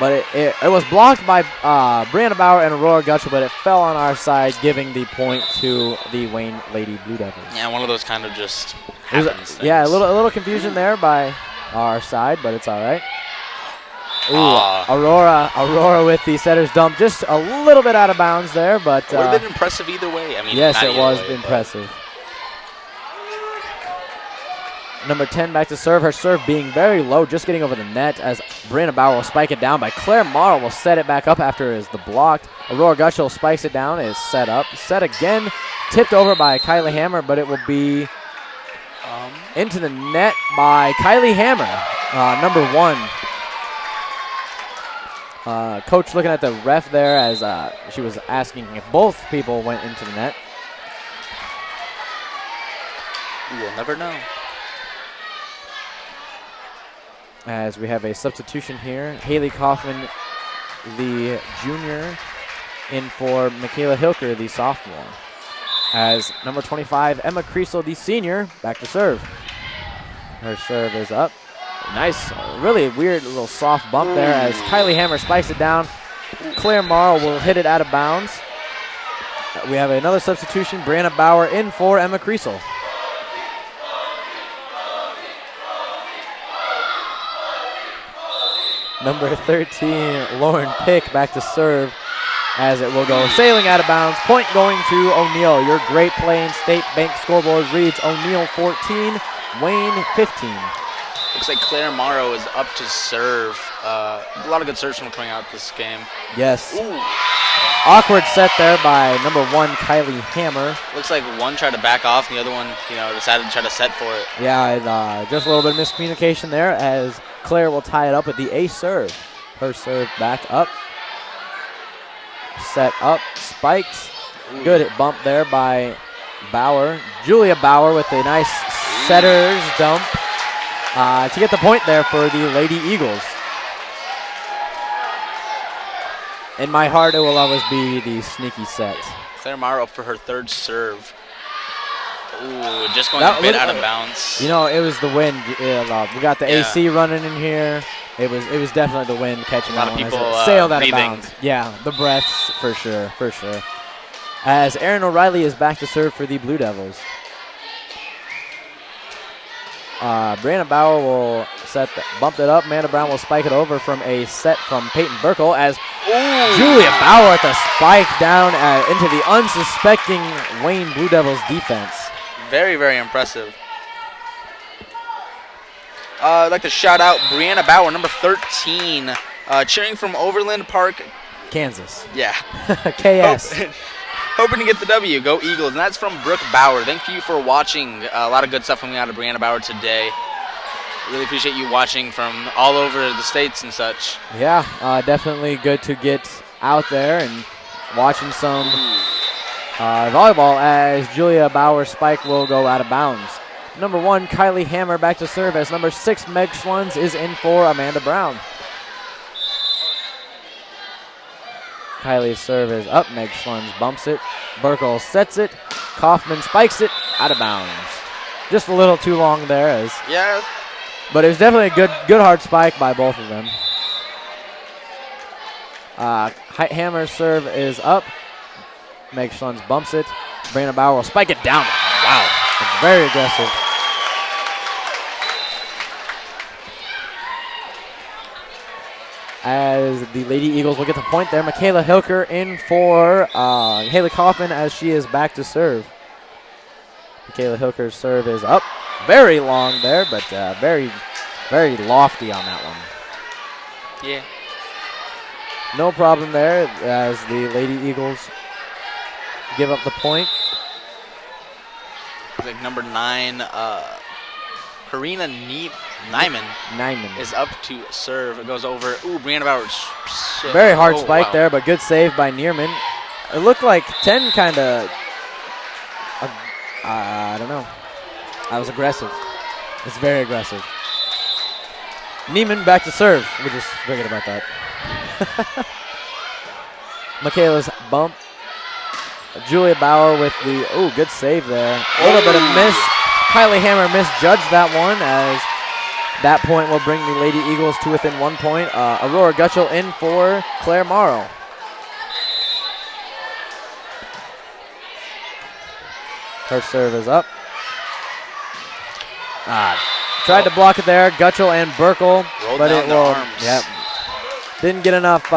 But it was blocked by Brianna Bauer and Aurora Gutschel, but it fell on our side, giving the point to the Wayne Lady Blue Devils. Yeah, one of those kind of just happens. Yeah, a little confusion there by our side, but it's all right. Ooh, Aurora with the setter's dump, just a little bit out of bounds there, but would have been impressive either way. I mean, yes, it was impressive. Number 10 back to serve. Her serve being very low, just getting over the net as Brianna Bauer will spike it down, but Claire Morrow will set it back up after it is the blocked. Aurora Gutschel spikes it down, is set up. Set again, tipped over by Kylie Hammer, but it will be into the net by Kylie Hammer, number 1. Coach looking at the ref there as she was asking if both people went into the net. We'll never know. As we have a substitution here. Haley Kaufman, the junior, in for Michaela Hilker, the sophomore. As number 25, Emma Kriesel, the senior, back to serve. Her serve is up. Nice, really weird little soft bump there as Kylie Hammer spikes it down. Claire Morrow will hit it out of bounds. We have another substitution, Brianna Bauer in for Emma Kriesel. Number 13, Lauren Pick back to serve. as it will go sailing out of bounds. Point going to O'Neill. Your Great Plains State Bank scoreboard reads O'Neill 14, Wayne 15. Looks like Claire Morrow is up to serve. A lot of good serves from coming out this game. Yes. Ooh. Awkward set there by number 1, Kylie Hammer. Looks like one tried to back off, and the other one, decided to try to set for it. Yeah, just a little bit of miscommunication there as Claire will tie it up with the ace serve. Her serve back up. Set up, spiked. Ooh. Good bump there by Bauer. Julia Bauer with a nice setter's dump to get the point there for the Lady Eagles. In my heart, it will always be the sneaky set. Claire Morrow up for her third serve. Ooh, just going a bit out of bounds. It was the wind. We got the AC running in here. It was definitely the wind catching that one. A lot of people sailed out of bounds. Yeah, the breaths for sure. As Erin O'Reilly is back to serve for the Blue Devils. Brianna Bauer will bump it up. Amanda Brown will spike it over from a set from Peyton Burkle as Julia Bauer at the spike down into the unsuspecting Wayne Blue Devils defense. Very, very impressive. I'd like to shout out Brianna Bauer, number 13, cheering from Overland Park, Kansas. Yeah. KS. Hoping to get the W. Go Eagles. And that's from Brooke Bauer. Thank you for watching. A lot of good stuff coming out of Brianna Bauer today. Really appreciate you watching from all over the states and such. Yeah, definitely good to get out there and watching some volleyball as Julia Bauer's spike will go out of bounds. Number 1, Kylie Hammer back to serve as number 6, Meg Schluns is in for Amanda Brown. Kylie's serve is up. Meg Schluns bumps it. Burkle sets it. Kaufman spikes it out of bounds. Just a little too long there. Yeah. But it was definitely a good hard spike by both of them. Hammer's serve is up. Meg Schluns bumps it. Brianna Bauer will spike it down. Wow. It's very aggressive. As the Lady Eagles will get the point there. Michaela Hilker in for Haley Kaufman as she is back to serve. Michaela Hilker's serve is up. Very long there, but very, very lofty on that one. Yeah. No problem there as the Lady Eagles give up the point. It's like number 9, Karina Nyman is up to serve. It goes over. Ooh, Brianna Bauer. Very hard spike there, but good save by Neerman. It looked like 10 kind of, I don't know. That was aggressive. It's very aggressive. Neiman back to serve. We just forget about that. Michaela's bump. Julia Bauer with the, good save there. A little bit of miss. Kylie Hammer misjudged that one as that point will bring the Lady Eagles to within 1 point. Aurora Gutschel in for Claire Morrow. Her serve is up. Tried to block it there. Gutschel and Burkle. But it will. Yep. Didn't get enough.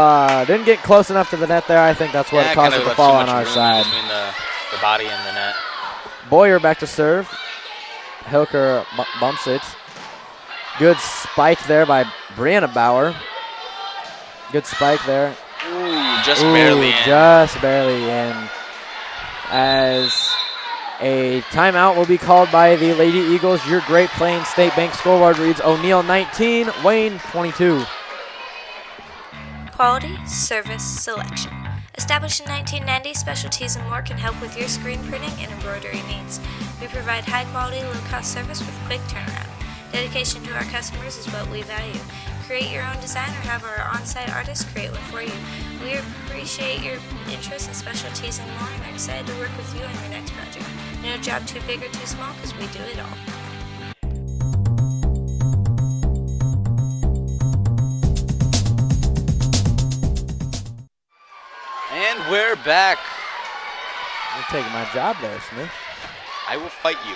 Didn't get close enough to the net there. I think that's what caused it to fall on our side. Between the body and the net. Boyer back to serve. Hilker bumps it. Good spike there by Brianna Bauer. Good spike there. Just barely in. Just barely in. As a timeout will be called by the Lady Eagles. Your Great Plains State Bank scoreboard reads O'Neill 19, Wayne 22. Quality, service, selection. Established in 1990, Specialties and More can help with your screen printing and embroidery needs. We provide high-quality, low-cost service with quick turnaround. Dedication to our customers is what we value. Create your own design or have our on-site artists create one for you. We appreciate your interest in Specialties and More and are excited to work with you on your next project. No job too big or too small because we do it all. And we're back. You're taking my job there, Smith. I will fight you.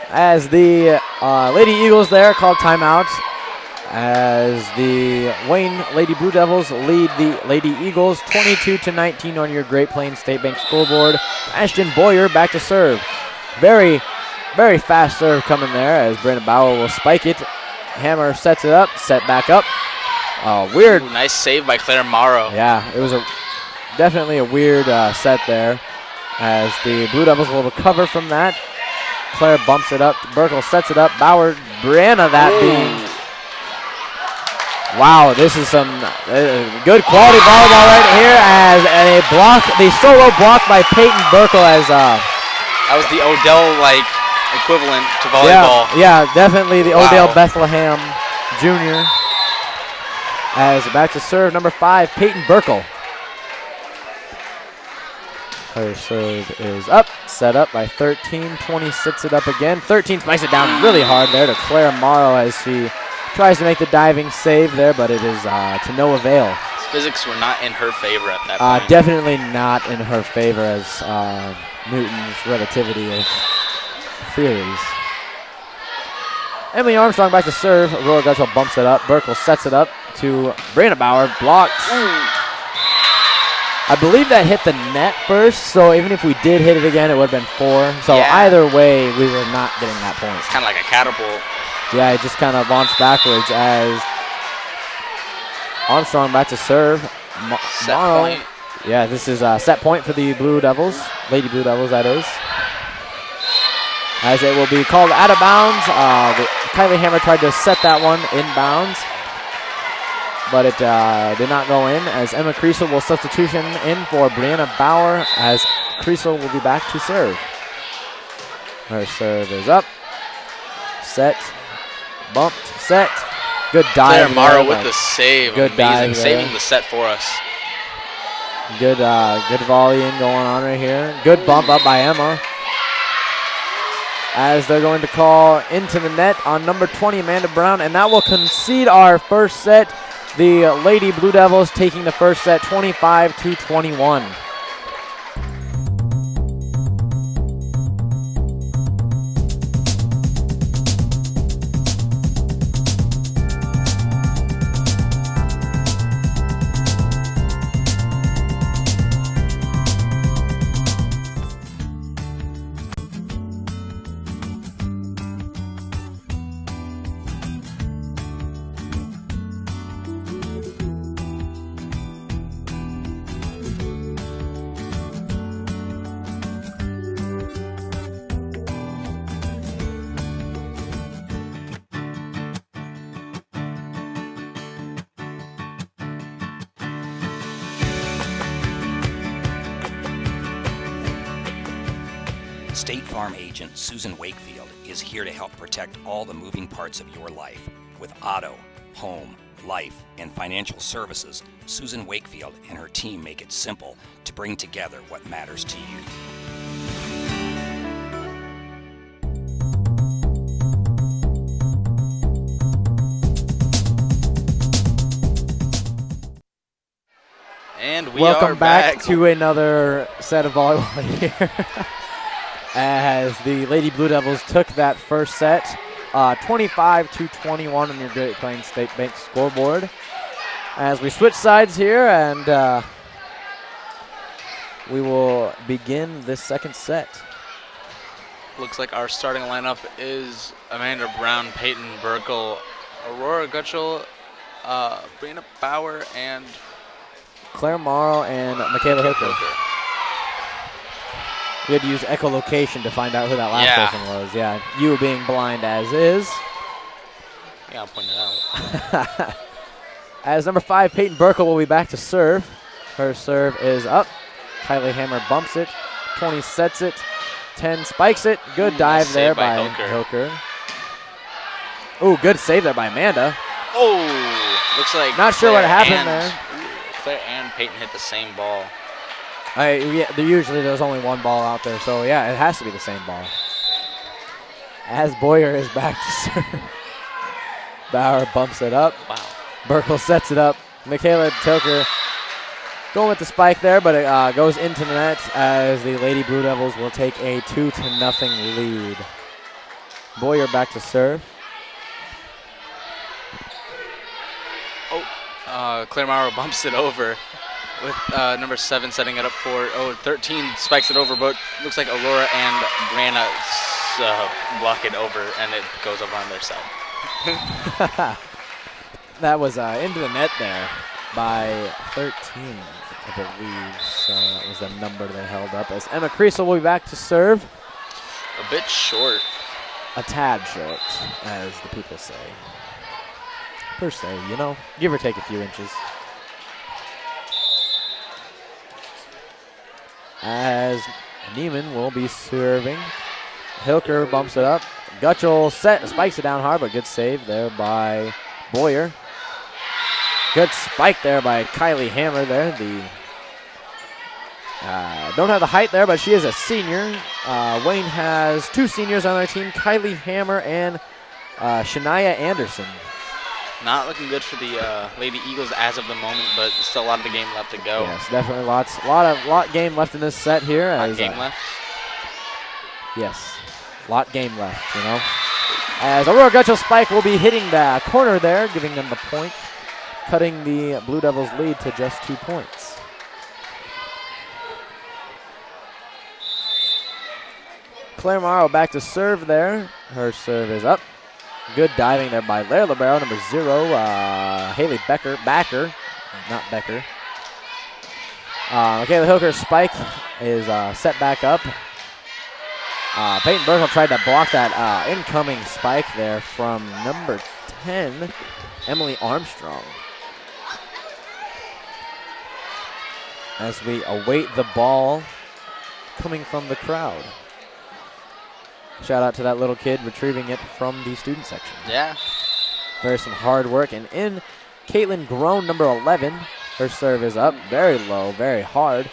As the Lady Eagles there called timeout. as the Wayne Lady Blue Devils lead the Lady Eagles 22-19 on your Great Plains State Bank scoreboard. Ashton Boyer back to serve. Very, very fast serve coming there as Brandon Bauer will spike it. Hammer sets it up, set back up. Weird. Ooh, nice save by Claire Morrow. Yeah, it was definitely a weird set there as the Blue Devils will recover from that. Claire bumps it up. Burkle sets it up. Bauer, Brianna, that being. Wow, this is some good quality volleyball right here as a block, the solo block by Peyton Burkle as. That was the Odell-like equivalent to volleyball. Yeah, definitely the Odell Bethlehem Jr. As back to serve, number 5, Peyton Burkle. Her serve is up, set up by 13. 20 sits it up again. 13 spikes it down really hard there to Claire Morrow as she tries to make the diving save there, but it is to no avail. Physics were not in her favor at that point. Definitely not in her favor as Newton's relativity of theories. Emily Armstrong back to serve. Aurora Gutschall bumps it up. Burkle sets it up to Brianna Bauer. Blocked. I believe that hit the net first, so even if we did hit it again, it would have been 4. So either way, we were not getting that point. It's kind of like a catapult. Yeah, it just kind of launched backwards as Armstrong back to serve. Set point. Yeah, this is a set point for the Blue Devils. Lady Blue Devils, that is. As it will be called out of bounds. Kylie Hammer tried to set that one inbounds, but it did not go in as Emma Creasel will substitution in for Brianna Bauer as Creasel will be back to serve. Her serve is up. Set. Bumped. Set. Good dive. Claire Morrow with the save. Good dive there. Saving the set for us. Good volleying going on right here. Good bump up by Emma. As they're going to call into the net on number 20, Amanda Brown, and that will concede our first set. The Lady Blue Devils taking the first set 25-21. State Farm agent Susan Wakefield is here to help protect all the moving parts of your life. With auto, home, life, and financial services, Susan Wakefield and her team make it simple to bring together what matters to you. And we Welcome are back to another set of volleyball here. As the Lady Blue Devils took that first set, 25-21 on your Great Plains State Bank scoreboard. As we switch sides here, and we will begin this second set. Looks like our starting lineup is Amanda Brown, Peyton Burkle, Aurora Gutschall, Brianna Bauer, and Claire Morrow and Michaela Hooker. We had to use echolocation to find out who that last person was. Yeah, you being blind as is. Yeah, I'll point it out. As number 5, Peyton Burkle will be back to serve. Her serve is up. Kylie Hammer bumps it. 20 sets it. 10 spikes it. Good dive there by Hooker. Ooh, good save there by Amanda. Oh, looks like not sure what happened there. Claire and Peyton hit the same ball. Usually there's only one ball out there, so yeah, it has to be the same ball. As Boyer is back to serve. Bauer bumps it up. Wow. Burkle sets it up. Michaela Tilker going with the spike there, but it goes into the net as the Lady Blue Devils will take a 2-0 lead. Boyer back to serve. Claire Morrow bumps it over with number 7 setting it up for 13 spikes it over, but looks like Aurora and Brianna block it over, and it goes over on their side. That was into the net there by 13, I believe. So that was the number they held up. As Emma Creasel will be back to serve. A bit short. A tad short, as the people say. Per se, you know, give or take a few inches. As Neiman will be serving. Hilker bumps it up. Gutchell spikes it down hard, but good save there by Boyer. Good spike there by Kylie Hammer there. Don't have the height there, but she is a senior. Wayne has 2 seniors on their team, Kylie Hammer and Shania Anderson. Not looking good for the Lady Eagles as of the moment, but still a lot of the game left to go. Yes, definitely lot game left in this set here. Lot game left? Yes, lot game left, you know. As Aurora Gutchell spike will be hitting the corner there, giving them the point, cutting the Blue Devils lead to just 2 points. Claire Morrow back to serve there. Her serve is up. Good diving there by Lara Libero, number 0. Haley Backer, not Becker. Michaela Hilker's spike is set back up. Peyton Burkle tried to block that incoming spike there from number 10, Emily Armstrong. As we await the ball coming from the crowd. Shout out to that little kid retrieving it from the student section. Yeah. Very some hard work. And in Caitlin Groen, number 11. Her serve is up. Very low, very hard.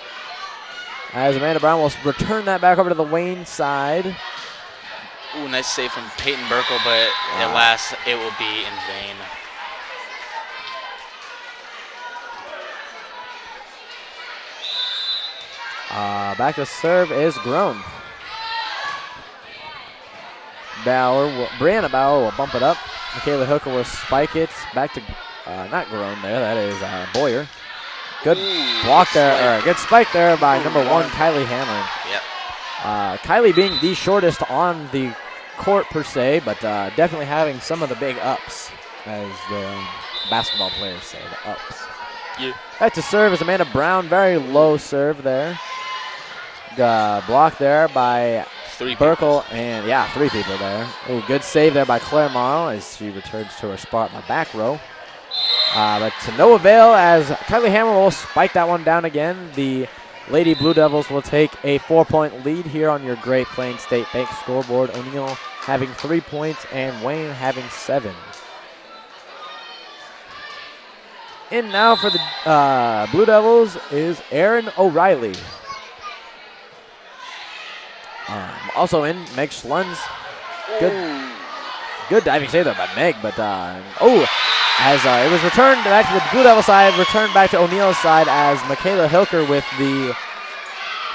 As Amanda Brown will return that back over to the Wayne side. Ooh, nice save from Peyton Burkle, but alas, it will be in vain. Back to serve is Groen. Brianna Bauer will bump it up. Michaela Hooker will spike it. Back to, not Groen there, that is Boyer. Good block there, or good spike there by number 1, Kylie Hammer. Yep. Kylie being the shortest on the court per se, but definitely having some of the big ups, as the basketball players say, the ups. Yeah. Back to serve is Amanda Brown, very low serve there. Block there by Burkle, and 3 people there. Oh, good save there by Claire Morrow as she returns to her spot in the back row. But to no avail as Kylie Hammer will spike that one down again. The Lady Blue Devils will take a 4-point lead here on your Great Plains State Bank scoreboard. O'Neill having 3 points and Wayne having 7. In now for the Blue Devils is Erin O'Reilly. Also in, Meg Schlunz. Good diving save there by Meg, but as it was returned back to the Blue Devil side, returned back to O'Neill's side as Michaela Hilker with the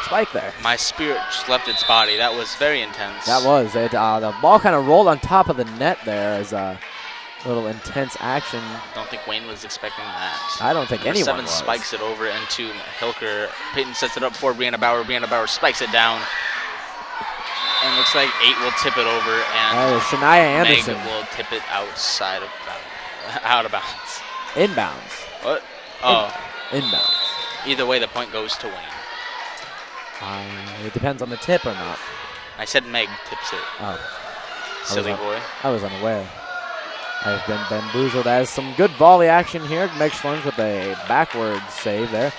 spike there. My spirit just left its body. That was very intense. That was it. The ball kind of rolled on top of the net there as a little intense action. Don't think Wayne was expecting that. I don't think Number anyone 7 was. spikes it over into Hilker. Peyton sets it up for Brianna Bauer. Brianna Bauer spikes it down. And looks like 8 will tip it over, and Shania Anderson Meg will tip it outside of out of bounds. Inbounds. What? Oh. Inbounds. Either way, the point goes to Wayne. It depends on the tip or not. I said Meg tips it. Oh. Silly boy. I was unaware. I've been bamboozled as some good volley action here. Meg Schlunz with a backwards save there.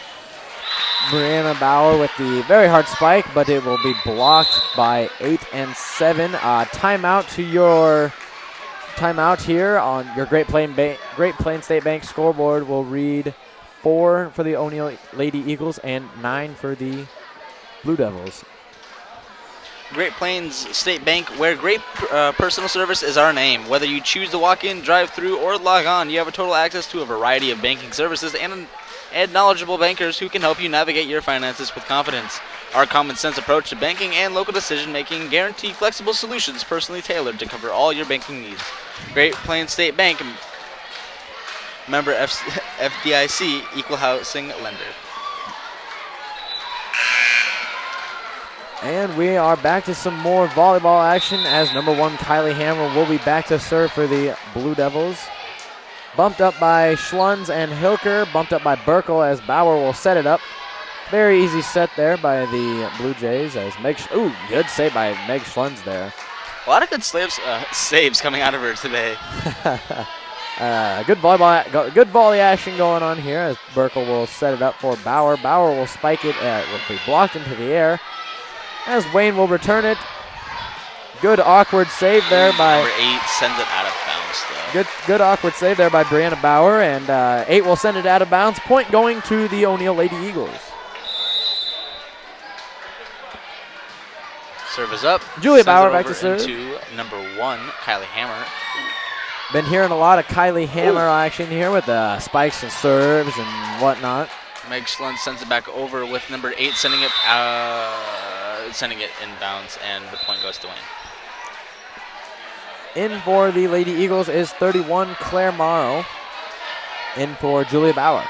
Brianna Bauer with the very hard spike, but it will be blocked by 8 and 7. Timeout here on your Great Plains State Bank scoreboard will read 4 for the O'Neill Lady Eagles and 9 for the Blue Devils. Great Plains State Bank, where great personal service is our name. Whether you choose to walk in, drive through, or log on, you have a total access to a variety of banking services and knowledgeable bankers who can help you navigate your finances with confidence. Our common sense approach to banking and local decision making guarantee flexible solutions personally tailored to cover all your banking needs. Great Plains State Bank Member FDIC, Equal Housing Lender. And we are back to some more volleyball action as number 1 Kylie Hammer will be back to serve for the Blue Devils. Bumped up by Schlunz and Hilker, bumped up by Burkle as Bauer will set it up. Very easy set there by the Blue Jays as good save by Meg Schlunz there. A lot of good saves coming out of her today. Good volley action going on here as Burkle will set it up for Bauer. Bauer will spike it, will be blocked into the air as Wayne will return it. Good awkward save there by number 8 sends it out of bounds though. Good awkward save there by Brianna Bauer, and 8 will send it out of bounds. Point going to the O'Neill Lady Eagles. Serve is up. Julia Bauer back to serve. Into number 1, Kylie Hammer. Been hearing a lot of Kylie Hammer action here with spikes and serves and whatnot. Meg Schlund sends it back over with number 8 sending it inbounds, and the point goes to Wayne. In for the Lady Eagles is 31, Claire Morrow. In for Julia Bauer.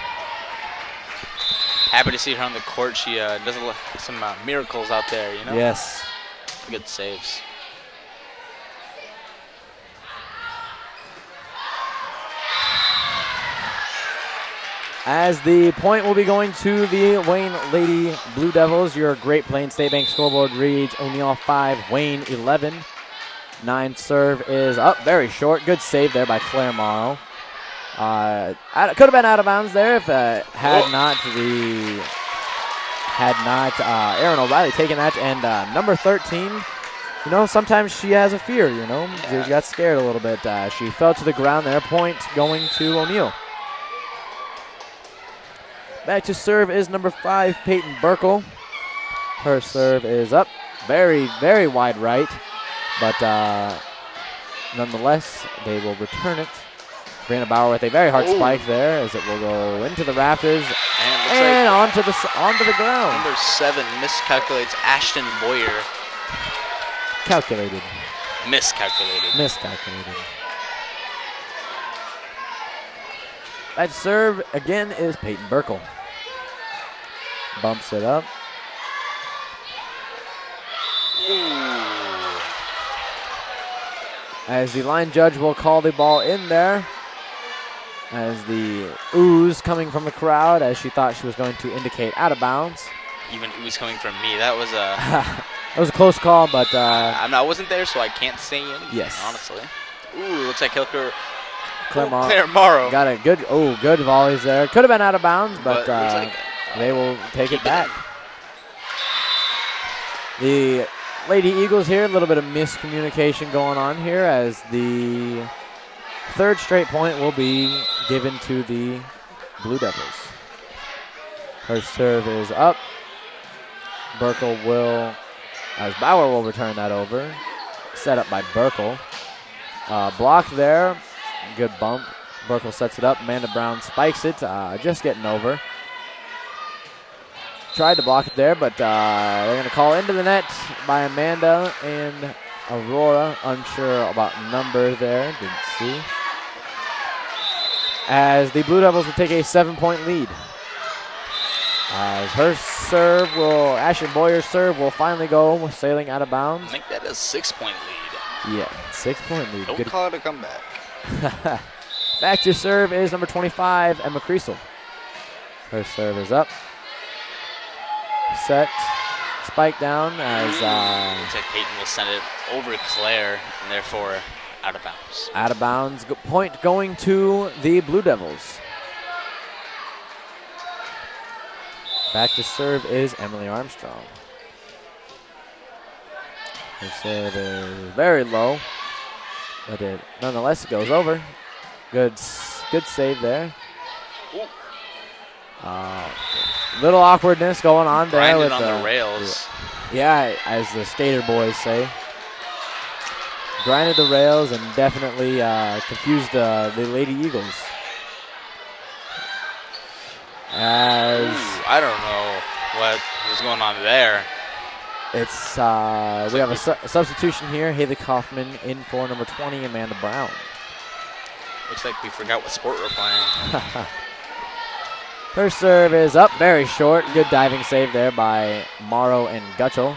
Happy to see her on the court. She does some miracles out there, you know? Yes. Good saves. As the point will be going to the Wayne Lady Blue Devils. Your Great Plains State Bank scoreboard reads O'Neill 5, Wayne 11. 9 serve is up, very short. Good save there by Claire Morrow. Could have been out of bounds there if had not Aaron O'Reilly taken that. And number 13, you know, sometimes she has a fear, you know. She got scared a little bit. She fell to the ground there. Point going to O'Neill. Back to serve is number 5, Peyton Burkle. Her serve is up. Very, very wide right. But nonetheless, they will return it. Brianna Bauer with a very hard spike there as it will go into the rafters and onto the ground. Number 7 miscalculates Ashton Boyer. Calculated. Miscalculated. That serve again is Peyton Burkle. Bumps it up. As the line judge will call the ball in there. As the ooze coming from the crowd as she thought she was going to indicate out of bounds. Even ooze coming from me. That was a... That was a close call, but... I wasn't there, so I can't say anything, honestly. Ooh, looks like Hilker... Claire Morrow. Got a good volleys there. Could have been out of bounds, but they will take it back. The Lady Eagles here, a little bit of miscommunication going on here as the 3rd straight point will be given to the Blue Devils. Her serve is up. Burkle as Bauer will return that over. Set up by Burkle. Blocked there. Good bump. Burkle sets it up. Amanda Brown spikes it. Just getting over. Tried to block it there, but they're going to call into the net by Amanda and Aurora. Unsure about number there. Didn't see. As the Blue Devils will take a 7-point lead. As her serve Ashton Boyer's serve will finally go sailing out of bounds. I think that is a 6-point lead. Yeah, 6-point lead. Don't call it a comeback. Back to serve is number 25, Emma Creasel. Her serve is up. Set. Spike down as... Looks like Peyton will send it over Claire and therefore out of bounds. Out of bounds. Point going to the Blue Devils. Back to serve is Emily Armstrong. Her serve is very low, but nonetheless it goes over. Good save there. Little awkwardness going on there with on the rails. Yeah, as the skater boys say. Grinded the rails and definitely confused the Lady Eagles. I don't know what was going on there. It's we have a substitution here. Haley Kaufman in for number 20, Amanda Brown. Looks like we forgot what sport we're playing. Her serve is up, very short. Good diving save there by Morrow and Gutchell.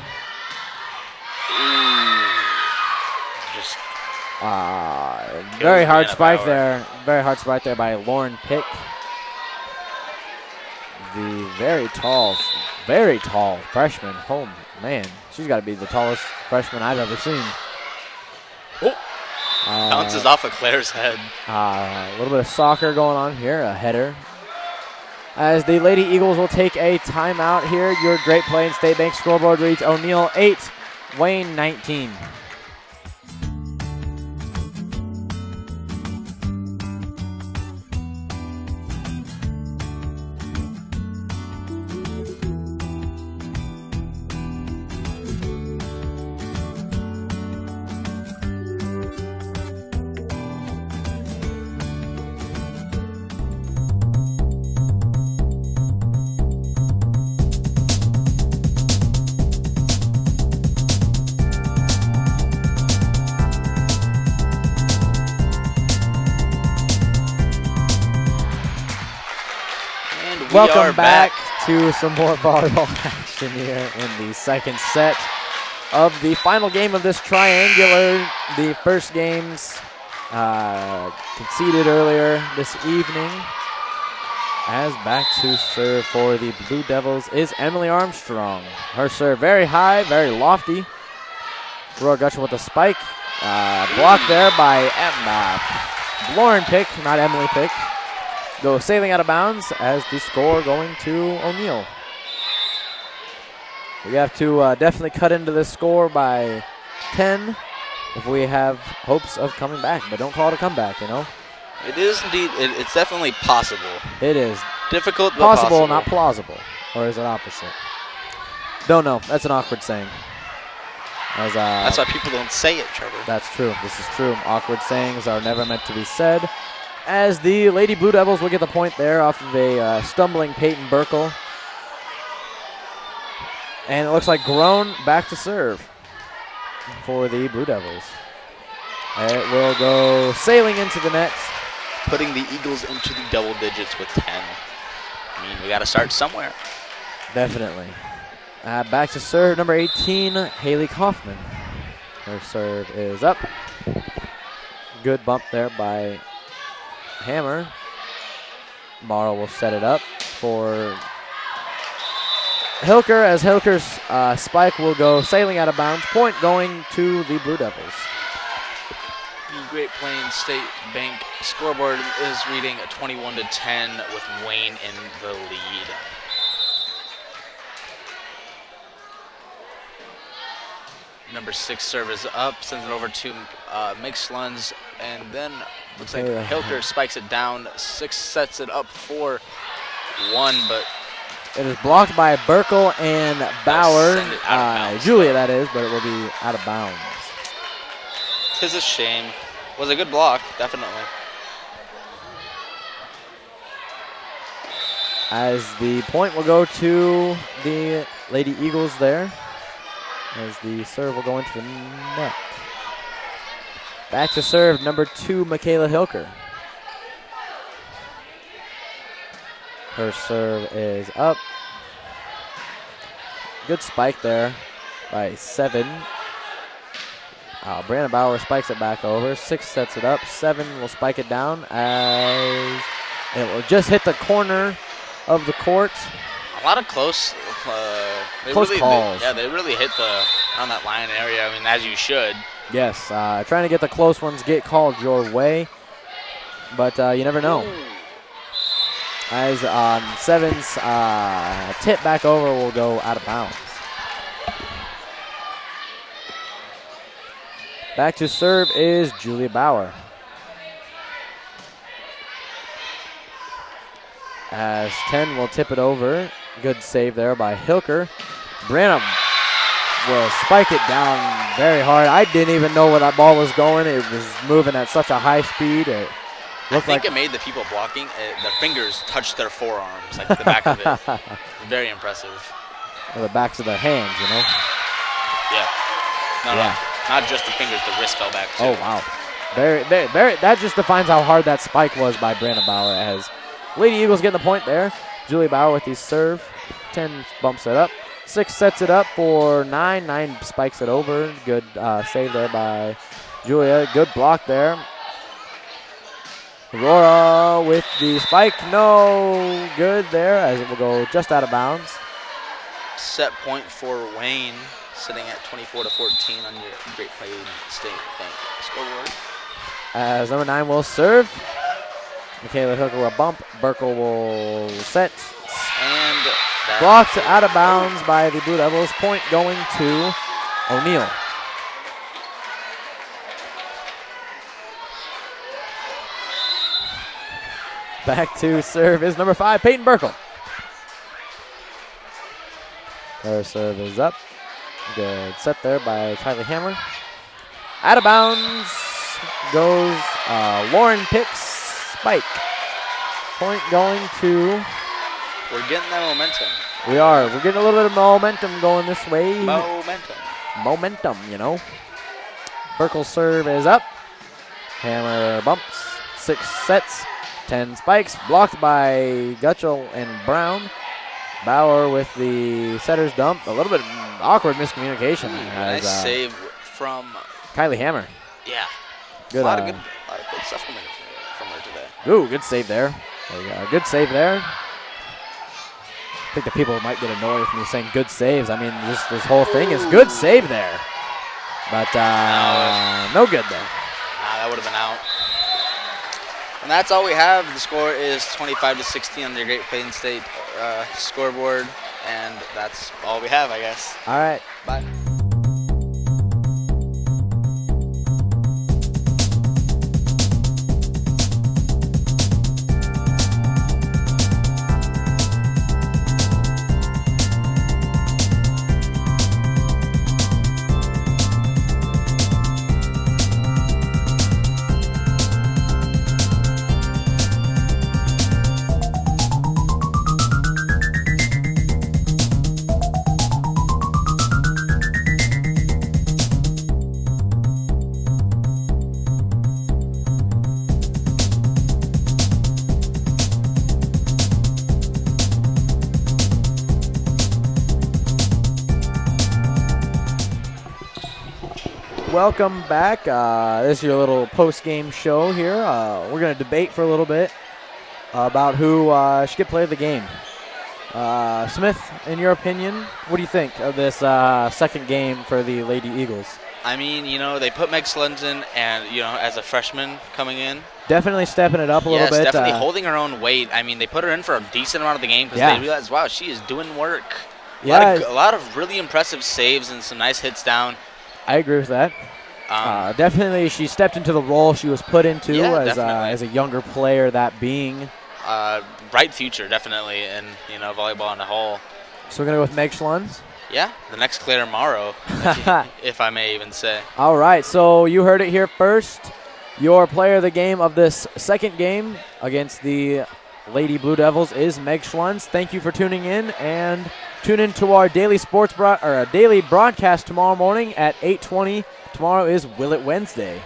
Just very hard Brianna spike Bauer. there. Very hard spike there by Lauren Pick. The very tall freshman. Oh, man. She's got to be the tallest freshman I've ever seen. Oh. Bounces off of Claire's head. A little bit of soccer going on here, a header. As the Lady Eagles will take a timeout here. Your Great Plains State Bank scoreboard reads O'Neill 8, Wayne 19. Welcome back to some more volleyball action here in the second set of the final game of this triangular. The first games conceded earlier this evening. As back to serve for the Blue Devils is Emily Armstrong. Her serve very high, very lofty. Aurora Gutchell with the spike. Blocked there by Lauren Pick, not Emily Pick. Go sailing out of bounds as the score going to O'Neill. We have to definitely cut into this score by 10 if we have hopes of coming back. But don't call it a comeback, you know. It is indeed. It's definitely possible. It is. Difficult, but possible, possible. Not plausible. Or is it opposite? Don't know. That's an awkward saying. That's why people don't say it, Trevor. That's true. This is true. Awkward sayings are never meant to be said. As the Lady Blue Devils will get the point there off of a stumbling Peyton Burkle. And it looks like Grown back to serve for the Blue Devils. It will go sailing into the net. Putting the Eagles into the double digits with 10. I mean, we got to start somewhere. Definitely. Back to serve, number 18, Haley Kaufman. Her serve is up. Good bump there by Hammer. Morrow will set it up for Hilker, as Hilker's spike will go sailing out of bounds. Point going to the Blue Devils. The Great Plains State Bank scoreboard is reading 21-10 with Wayne in the lead. Number 6 serve is up, sends it over to Mixluns, and then looks like Hilker spikes it down. 6 sets it up for 1, but it is blocked by Burkle and Bauer. Send it out of bounds. Julia, that is, but it will be out of bounds. 'Tis a shame. Was a good block, definitely. As the point will go to the Lady Eagles there. As the serve will go into the net. Back to serve, number 2, Michaela Hilker. Her serve is up. Good spike there by 7. Brandon Bauer spikes it back over. 6 sets it up. 7 will spike it down as it will just hit the corner of the court. A lot of close calls. They really hit on that line area. I mean, as you should. Yes, trying to get the close ones get called your way, but you never know. Ooh. As 7's tip back over will go out of bounds. Back to serve is Julia Bauer. As 10 will tip it over. Good save there by Hilker. Branham will spike it down very hard. I didn't even know where that ball was going. It was moving at such a high speed. It I think it made the people blocking, their fingers touch their forearms, like the back of it. Very impressive. Or the backs of their hands, you know? Yeah. No, not just the fingers, the wrist fell back too. Oh, wow. That just defines how hard that spike was by Brandon Bauer, as Lady Eagles getting the point there. Julia Bauer with the serve. 10 bumps it up. 6 sets it up for 9. 9 spikes it over. Good save there by Julia. Good block there. Aurora with the spike. No good there, as it will go just out of bounds. Set point for Wayne, sitting at 24-14 on your Great Plains State Bank scoreboard. As number 9 will serve. Michaela Hooker will bump. Burkle will set. And blocked out of bounds by the Blue Devils. Point going to O'Neill. Back to serve is number 5, Peyton Burkle. Her serve is up. Good set there by Kylie Hammer. Out of bounds goes Lauren Picks spike. Point going to. We're getting that momentum. We are. We're getting a little bit of momentum going this way. Momentum, you know. Burkle's serve is up. Hammer bumps. 6 sets. 10 spikes. Blocked by Gutschel and Brown. Bauer with the setter's dump. A little bit awkward miscommunication. Nice save from Kylie Hammer. Yeah. Good, a lot of good stuff coming from her today. Ooh, good save there. There you go. Good save there. I think the people might get annoyed with me saying good saves. I mean, this whole thing is good save there. But no good there. Nah, that would have been out. And that's all we have. The score is 25-16 on the Great Plains State scoreboard. And that's all we have, I guess. All right. Bye. Welcome back. This is your little post-game show here. We're going to debate for a little bit about who should get player of the game. Smith, in your opinion, what do you think of this second game for the Lady Eagles? I mean, you know, they put Meg Slunson and, you know, as a freshman coming in. Definitely stepping it up a little bit. Yes, definitely holding her own weight. I mean, they put her in for a decent amount of the game because they realized, wow, she is doing work. A lot of really impressive saves and some nice hits down. I agree with that. Definitely, she stepped into the role she was put into as a younger player, that being. Bright future, definitely, in volleyball on the whole. So we're going to go with Meg Schlunz? Yeah, the next Claire Morrow, if I may even say. All right, so you heard it here first. Your player of the game of this second game against the Lady Blue Devils is Meg Schlunz. Thank you for tuning in, and tune in to our daily daily broadcast tomorrow morning at 8:20. Tomorrow is Will It Wednesday.